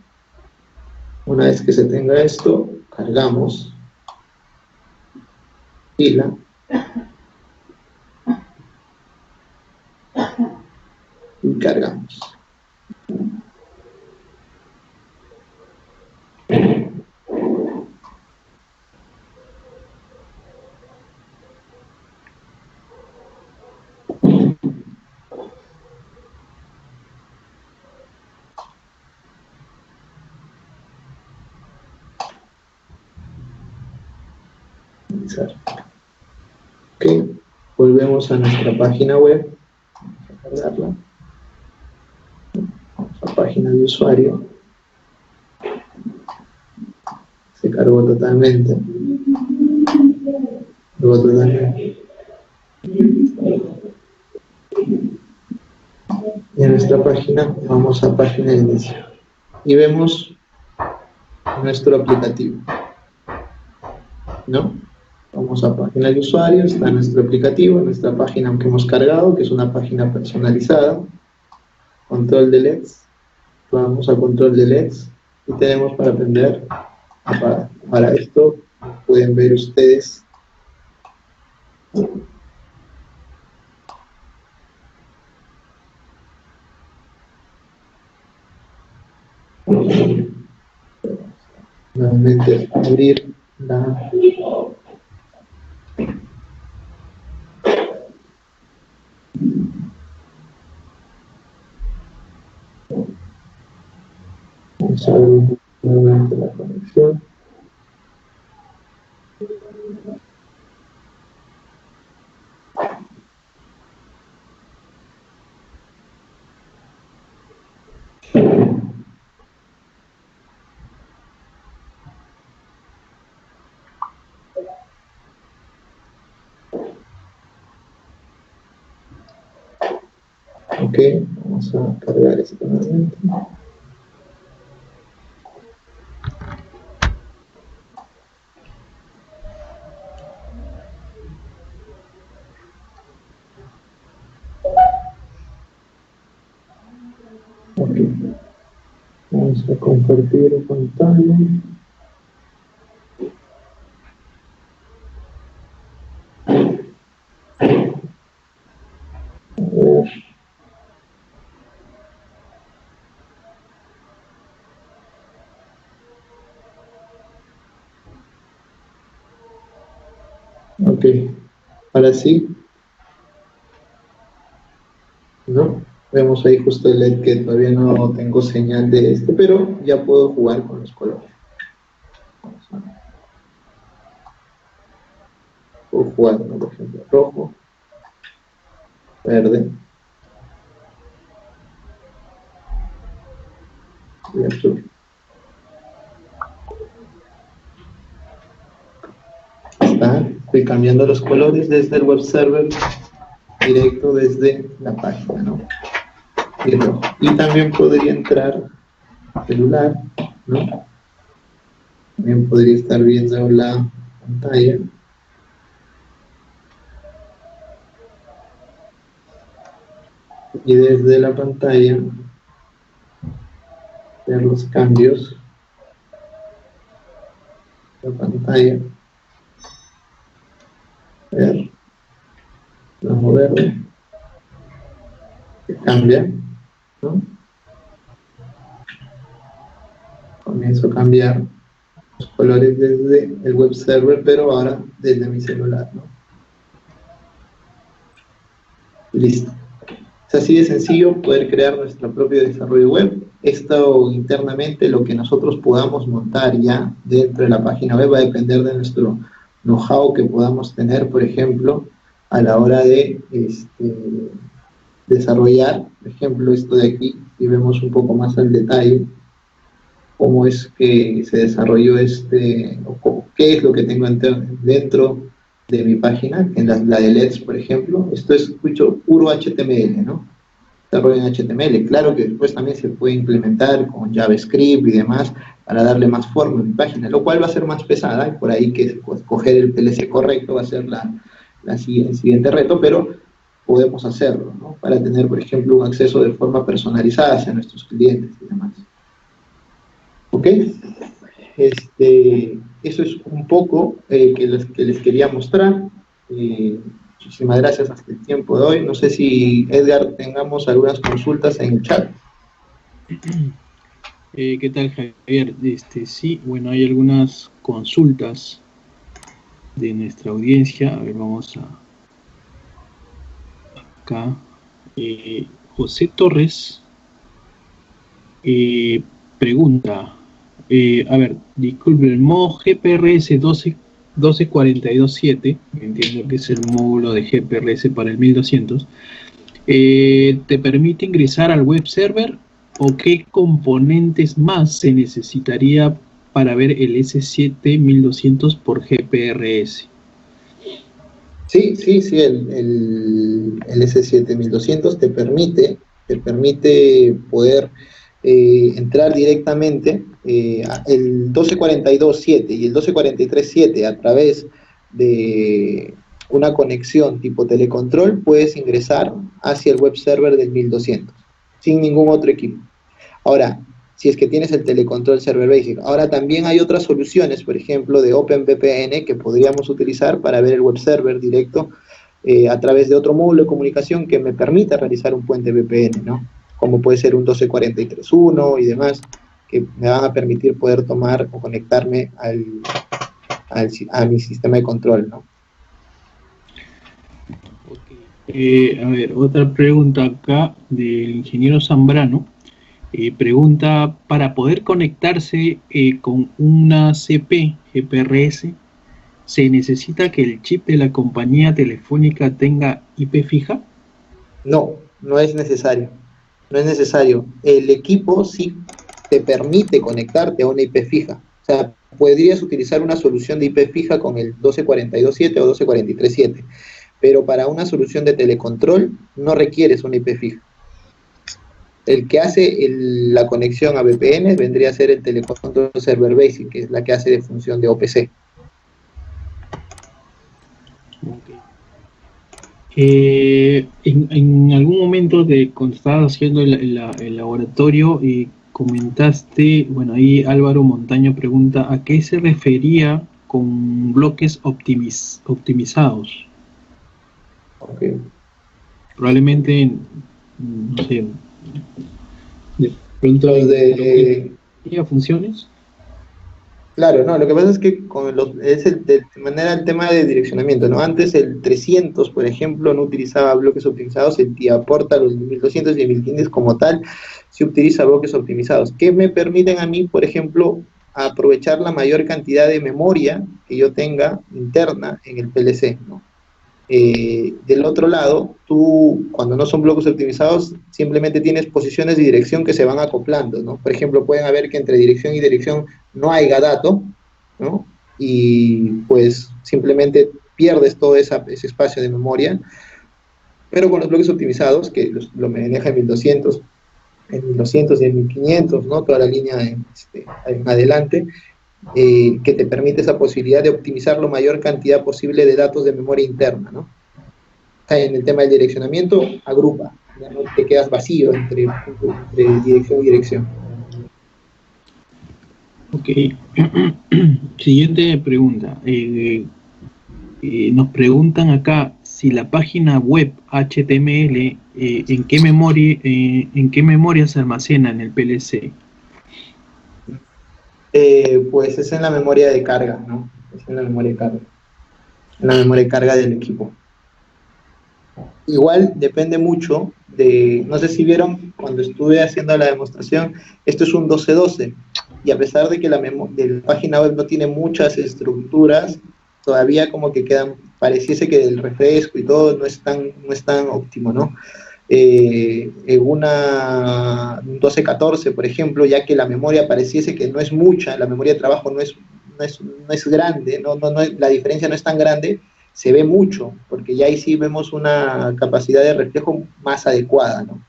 Una vez que se tenga esto, cargamos pila y cargamos. Ok, volvemos a nuestra página web, vamos a cargarla, vamos a página de usuario, se cargó totalmente, y en nuestra página vamos a página de inicio y vemos nuestro aplicativo, ¿no? Vamos a página de usuario, está nuestro aplicativo, nuestra página que hemos cargado, que es una página personalizada, control de LEDs, vamos a control de LEDs y tenemos para aprender para esto, pueden ver ustedes nuevamente abrir la vamos a abrir nuevamente la conexión. Ok, vamos a cargar esto nuevamente. Ok, vamos a compartir pantalla. A ver. Ok, ahora sí, ¿no? Vemos ahí justo el LED que todavía no tengo señal de esto, pero ya puedo jugar con los colores. Puedo jugar, ¿no? Por ejemplo, rojo, verde y azul. Estoy cambiando los colores desde el web server directo desde la página, ¿no? Y también podría entrar celular, ¿no? También podría estar viendo la pantalla. Y desde la pantalla ver los cambios de la pantalla. Ver, vamos a ver que cambia, ¿no? Comienzo a cambiar los colores desde el web server, pero ahora desde mi celular, ¿no? Listo. Es así de sencillo poder crear nuestro propio desarrollo web. Esto internamente, lo que nosotros podamos montar ya dentro de la página web va a depender de nuestro know-how que podamos tener, por ejemplo, a la hora de desarrollar, por ejemplo, esto de aquí, y vemos un poco más al detalle cómo es que se desarrolló o qué es lo que tengo dentro de mi página, en la de LEDs, por ejemplo. Esto es puro HTML, ¿no? Desarrollo en HTML. Claro que después también se puede implementar con JavaScript y demás para darle más forma a mi página, lo cual va a ser más pesada, y por ahí que escoger el PLC correcto va a ser el siguiente reto, pero podemos hacerlo, ¿no? Para tener, por ejemplo, un acceso de forma personalizada hacia nuestros clientes y demás. ¿Ok? Eso es un poco que les quería mostrar. Muchísimas gracias hasta el tiempo de hoy. No sé si, Edgar, tengamos algunas consultas en el chat. ¿Qué tal, Javier? Sí, bueno, hay algunas consultas de nuestra audiencia. A ver, vamos acá. José Torres pregunta, a ver, disculpe, el modo GPRS 12427, entiendo que es el módulo de GPRS para el 1200, ¿te permite ingresar al web server o qué componentes más se necesitaría para ver el S7 1200 por GPRS? Sí, el S7 1200 te permite poder entrar directamente el 1242.7 y el 1243.7 a través de una conexión tipo telecontrol. Puedes ingresar hacia el web server del 1200 sin ningún otro equipo. Ahora, si es que tienes el telecontrol server basic. Ahora también hay otras soluciones, por ejemplo, de OpenVPN que podríamos utilizar para ver el web server directo a través de otro módulo de comunicación que me permita realizar un puente VPN, ¿no? Como puede ser un 1243.1 y demás, que me van a permitir poder tomar o conectarme a mi sistema de control, ¿no? A ver, otra pregunta acá del ingeniero Zambrano. Pregunta, para poder conectarse con una CP GPRS, ¿se necesita que el chip de la compañía telefónica tenga IP fija? No, no es necesario. no es necesario. El equipo sí te permite conectarte a una IP fija. O sea, podrías utilizar una solución de IP fija con el 1242.7 o 1243.7, pero para una solución de telecontrol no requieres una IP fija. El que hace la conexión a VPN vendría a ser el Telecontrol Server Basic, que es la que hace de función de OPC. Okay. En algún momento cuando estabas haciendo el laboratorio comentaste, bueno, ahí Álvaro Montaño pregunta, ¿a qué se refería con bloques optimizados? Okay. Probablemente, no sé, de pronto funciones. Claro, no, lo que pasa es que de manera el tema de direccionamiento, ¿no? Antes el 300, por ejemplo, no utilizaba bloques optimizados, el TIA-Porta, los 1200 y el 1500 como tal, sí utiliza bloques optimizados, que me permiten a mí, por ejemplo, aprovechar la mayor cantidad de memoria que yo tenga interna en el PLC, ¿no? Del otro lado, tú, cuando no son bloques optimizados, simplemente tienes posiciones de dirección que se van acoplando, ¿no? Por ejemplo, pueden haber que entre dirección y dirección no haya dato, ¿no? Y pues simplemente pierdes todo ese espacio de memoria, pero con los bloques optimizados, que lo maneja en 1200 y en 1500, ¿no? Toda la línea en adelante, que te permite esa posibilidad de optimizar la mayor cantidad posible de datos de memoria interna, ¿no? En el tema del direccionamiento, agrupa, ya no te quedas vacío entre dirección y dirección. Ok. Siguiente pregunta. Nos preguntan acá si la página web HTML, ¿en qué memoria se almacena en el PLC? Pues es en la memoria de carga, ¿no? Es en la memoria de carga. En la memoria de carga del equipo. Igual depende mucho de, no sé si vieron cuando estuve haciendo la demostración, esto es un 12-12, y a pesar de que la página web no tiene muchas estructuras, todavía como que pareciese que el refresco y todo no es tan óptimo, ¿no? En un 12-14, por ejemplo, ya que la memoria pareciese que no es mucha, la memoria de trabajo no es grande, la diferencia no es tan grande, se ve mucho, porque ya ahí sí vemos una capacidad de reflejo más adecuada, ¿no?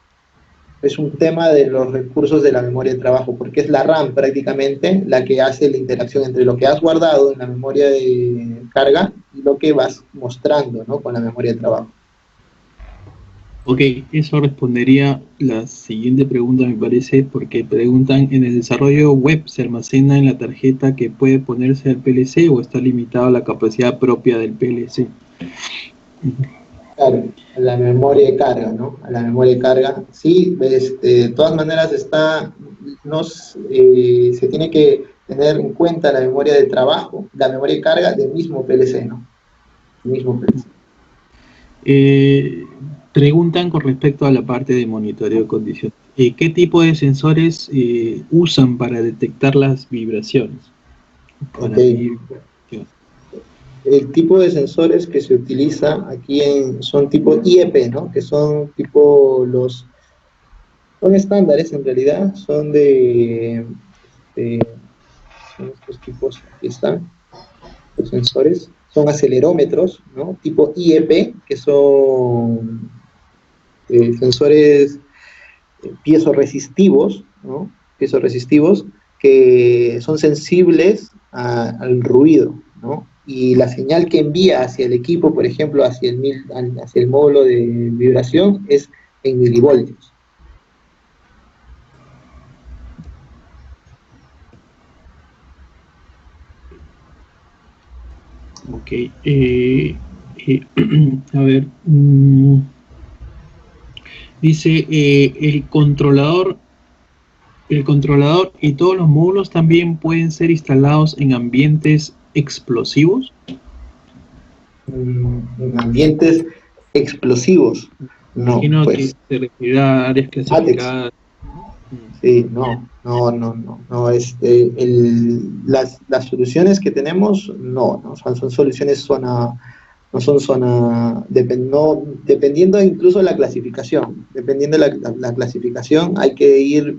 Es un tema de los recursos de la memoria de trabajo, porque es la RAM prácticamente la que hace la interacción entre lo que has guardado en la memoria de carga y lo que vas mostrando, ¿no? Con la memoria de trabajo. Ok, eso respondería la siguiente pregunta, me parece, porque preguntan, ¿en el desarrollo web se almacena en la tarjeta que puede ponerse al PLC o está limitado a la capacidad propia del PLC? Claro, a la memoria de carga, ¿no? A la memoria de carga. Sí, de todas maneras se tiene que tener en cuenta la memoria de trabajo, la memoria de carga del mismo PLC, ¿no? El mismo PLC. Preguntan con respecto a la parte de monitoreo de condiciones. ¿Qué tipo de sensores usan para detectar las vibraciones? El tipo de sensores que se utiliza aquí son tipo IEP, ¿no? Que son son estándares en realidad, son son estos tipos, aquí están, los sensores, son acelerómetros, ¿no? Tipo IEP, que son sensores piezoresistivos, ¿no? Piezoresistivos que son sensibles al ruido, ¿no? Y la señal que envía hacia el equipo, por ejemplo, hacia el módulo de vibración, es en milivoltios. Ok. A ver. Dice, el controlador y todos los módulos también pueden ser instalados en ambientes explosivos. En ambientes explosivos, no, Imagino pues. que se refiere a áreas clasificadas. Sí, no. Las soluciones que tenemos, no, son soluciones no son zona, dependiendo incluso de la clasificación, dependiendo de la clasificación, hay que ir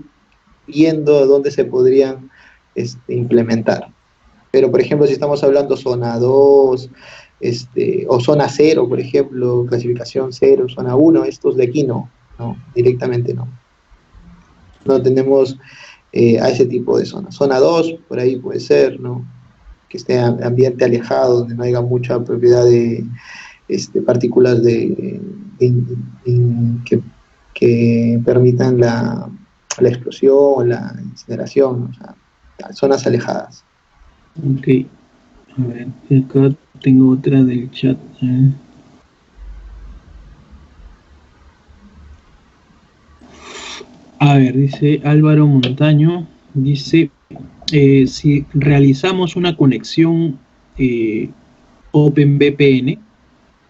viendo dónde se podrían implementar. Pero, por ejemplo, si estamos hablando zona 2, o zona 0, por ejemplo, clasificación 0, zona 1, estos de aquí no, directamente no. No tenemos a ese tipo de zonas. Zona 2, por ahí puede ser, ¿no? Que esté ambiente alejado, donde no haya mucha propiedad de partículas que permitan la explosión o la incineración, o sea, zonas alejadas. Ok, a ver, acá tengo otra del chat. A ver, dice Álvaro Montaño, dice, si realizamos una conexión OpenVPN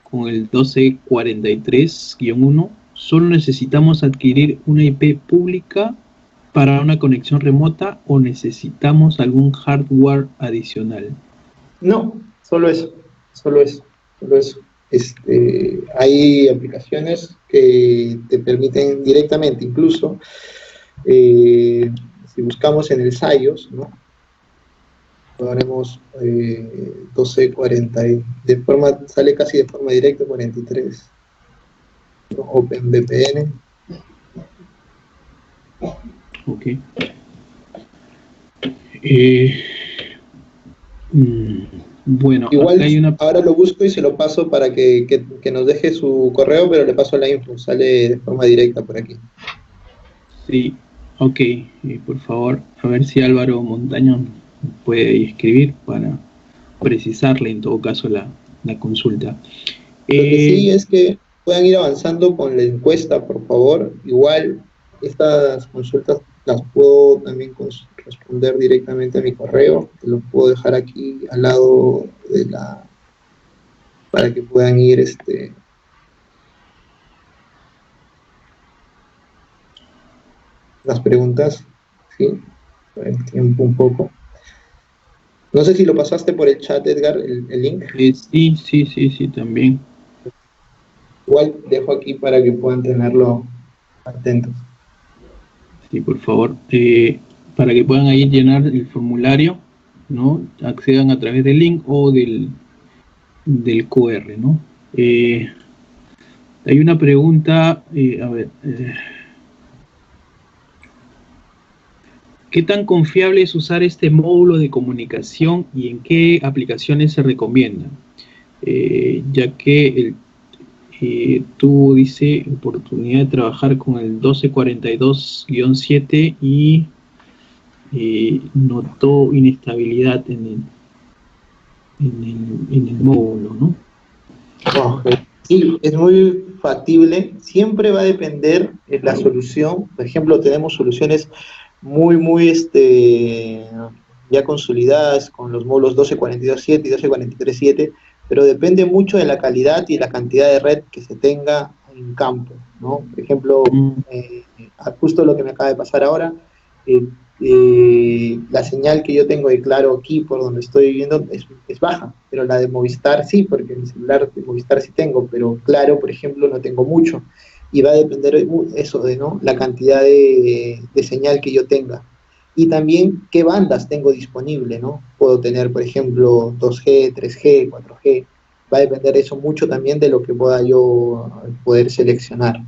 con el 1243-1, solo necesitamos adquirir una IP pública para una conexión remota o necesitamos algún hardware adicional. No, solo eso. Hay aplicaciones que te permiten directamente, incluso si buscamos en el SIOS, ¿no? Ponemos 1240, sale casi de forma directa 43, ¿no? OpenVPN. Ok. Bueno, igual acá hay una... ahora lo busco y se lo paso para que nos deje su correo, pero le paso la info, sale de forma directa por aquí. Sí, ok, por favor, a ver si Álvaro Montaño puede escribir para precisarle en todo caso la consulta. Lo que sí es que puedan ir avanzando con la encuesta, por favor. Igual estas consultas las puedo también responder directamente a mi correo, que lo puedo dejar aquí al lado de para que puedan ir las preguntas, ¿sí? Por el tiempo un poco. No sé si lo pasaste por el chat, Edgar, el link. Sí, también. Igual dejo aquí para que puedan tenerlo atentos. Sí, por favor. Para que puedan ahí llenar el formulario, ¿no? Accedan a través del link o del QR, ¿no? Hay una pregunta, a ver... ¿qué tan confiable es usar este módulo de comunicación y en qué aplicaciones se recomienda? Ya que tú dice oportunidad de trabajar con el 1242-7 y notó inestabilidad en el módulo, ¿no? Sí, es muy factible. Siempre va a depender de la solución. Por ejemplo, tenemos soluciones muy ya consolidadas con los módulos 1242.7 y 1243.7, pero depende mucho de la calidad y la cantidad de red que se tenga en campo, ¿no? Por ejemplo, justo lo que me acaba de pasar ahora, la señal que yo tengo de Claro aquí por donde estoy viviendo es baja, pero la de Movistar sí, porque mi celular de Movistar sí tengo, pero Claro, por ejemplo, no tengo mucho, y va a depender eso de, ¿no?, la cantidad de señal que yo tenga. Y también qué bandas tengo disponible, ¿no? Puedo tener, por ejemplo, 2G, 3G, 4G. Va a depender eso mucho también de lo que pueda yo poder seleccionar.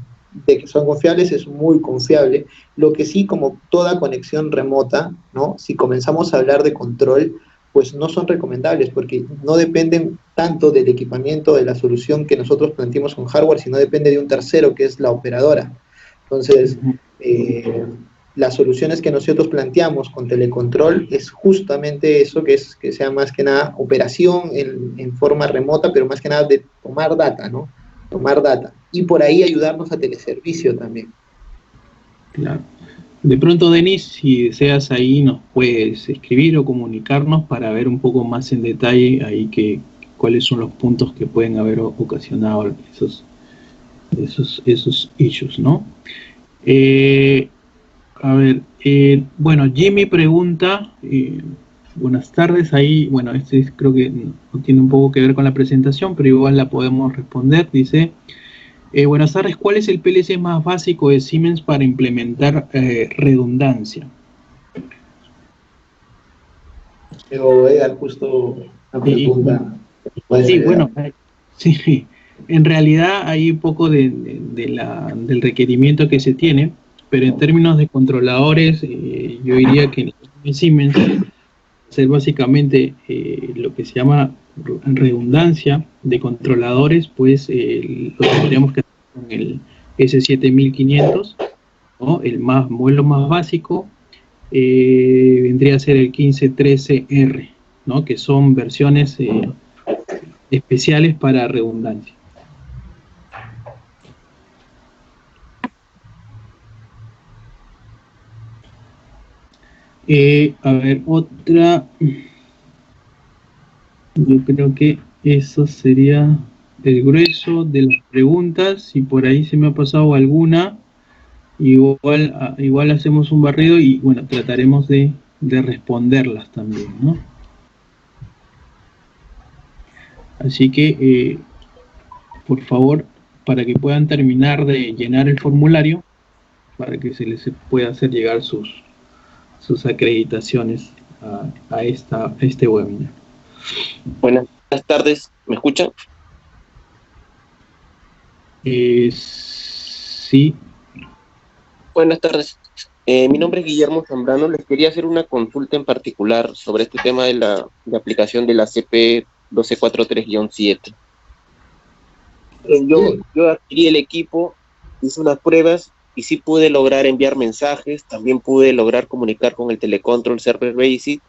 De que son confiables, es muy confiable. Lo que sí, como toda conexión remota, ¿no? Si comenzamos a hablar de control, pues no son recomendables porque no dependen tanto del equipamiento, de la solución que nosotros planteemos con hardware, sino depende de un tercero que es la operadora. Entonces, las soluciones que nosotros planteamos con telecontrol es justamente eso, que sea más que nada operación en forma remota, pero más que nada de tomar data, ¿no? Tomar data. Y por ahí ayudarnos a teleservicio también. Claro. De pronto, Denis, si deseas ahí nos puedes escribir o comunicarnos para ver un poco más en detalle ahí cuáles son los puntos que pueden haber ocasionado esos issues, ¿no? A ver, bueno, Jimmy pregunta, Buenas tardes. Ahí, bueno, creo que no tiene un poco que ver con la presentación, pero igual la podemos responder. Dice, buenas tardes, ¿cuál es el PLC más básico de Siemens para implementar redundancia? Pero Edgar, justo una pregunta. Sí, bueno, sí, en realidad hay un poco del requerimiento que se tiene, pero en términos de controladores, yo diría que en Siemens ser básicamente lo que se llama redundancia de controladores, pues lo tendríamos que hacer con el S7500, ¿no? El modelo más básico vendría a ser el 1513R, ¿no? Que son versiones especiales para redundancia. A ver, otra. Yo creo que eso sería el grueso de las preguntas. Si por ahí se me ha pasado alguna, igual hacemos un barrido y bueno, trataremos de responderlas también, ¿no? Así que, por favor, para que puedan terminar de llenar el formulario, para que se les pueda hacer llegar sus acreditaciones a este webinar. Buenas tardes, ¿me escuchan? Sí. Buenas tardes. Mi nombre es Guillermo Zambrano. Les quería hacer una consulta en particular sobre este tema de la aplicación de la CP 1243-7. Yo adquirí el equipo, hice unas pruebas y sí pude lograr enviar mensajes, también pude lograr comunicar con el Telecontrol Server Basic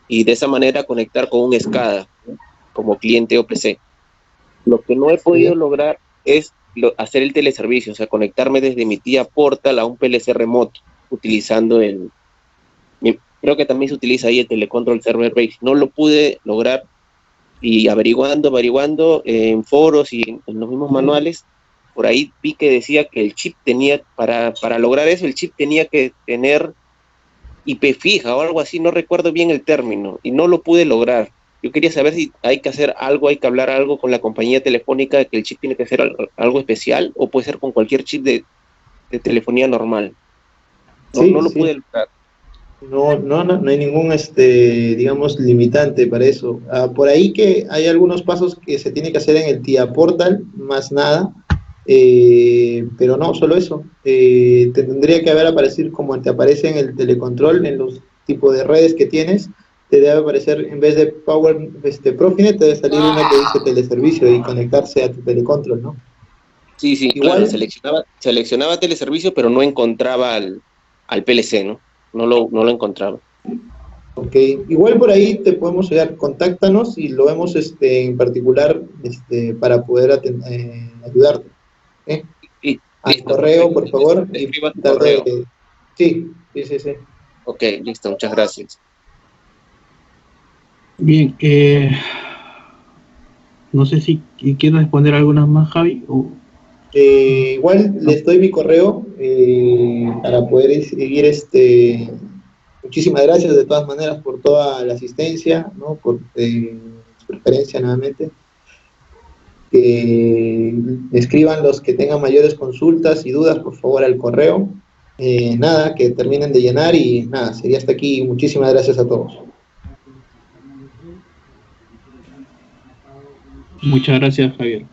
y de esa manera conectar con un SCADA, ¿no? Como cliente OPC. Lo que no he podido lograr es hacer el teleservicio, o sea, conectarme desde mi tía Portal a un PLC remoto, utilizando creo que también se utiliza ahí el Telecontrol Server Basic. No lo pude lograr y averiguando en foros y en los mismos manuales, por ahí vi que decía que el chip tenía, para lograr eso, el chip tenía que tener IP fija o algo así, no recuerdo bien el término, y no lo pude lograr. Yo quería saber si hay que hacer algo, hay que hablar algo con la compañía telefónica, de que el chip tiene que ser algo especial, o puede ser con cualquier chip de telefonía normal. No lo pude lograr. No hay ningún, digamos, limitante para eso. Por ahí que hay algunos pasos que se tiene que hacer en el TIA Portal, más nada, pero no, solo eso. Tendría que haber aparecido como te aparece en el telecontrol, en los tipos de redes que tienes, te debe aparecer, en vez de Power Profinet, te debe salir una que dice teleservicio y conectarse a tu telecontrol, ¿no? Sí, igual, claro, seleccionaba teleservicio, pero no encontraba al PLC, ¿no? No lo encontraba. Ok, igual por ahí te podemos llegar, contáctanos y lo vemos en particular para poder ayudarte. Sí, al listo, correo, perfecto. por favor. Escriba tu correo. Sí. Ok, listo, muchas gracias. Bien, no sé si quieres responder algunas más, Javi. Igual les doy mi correo para poder seguir Muchísimas gracias de todas maneras por toda la asistencia, ¿no? Por su preferencia nuevamente. Que escriban los que tengan mayores consultas y dudas, por favor, al correo. Nada, que terminen de llenar y nada, sería hasta aquí. Muchísimas gracias a todos. Muchas gracias, Javier.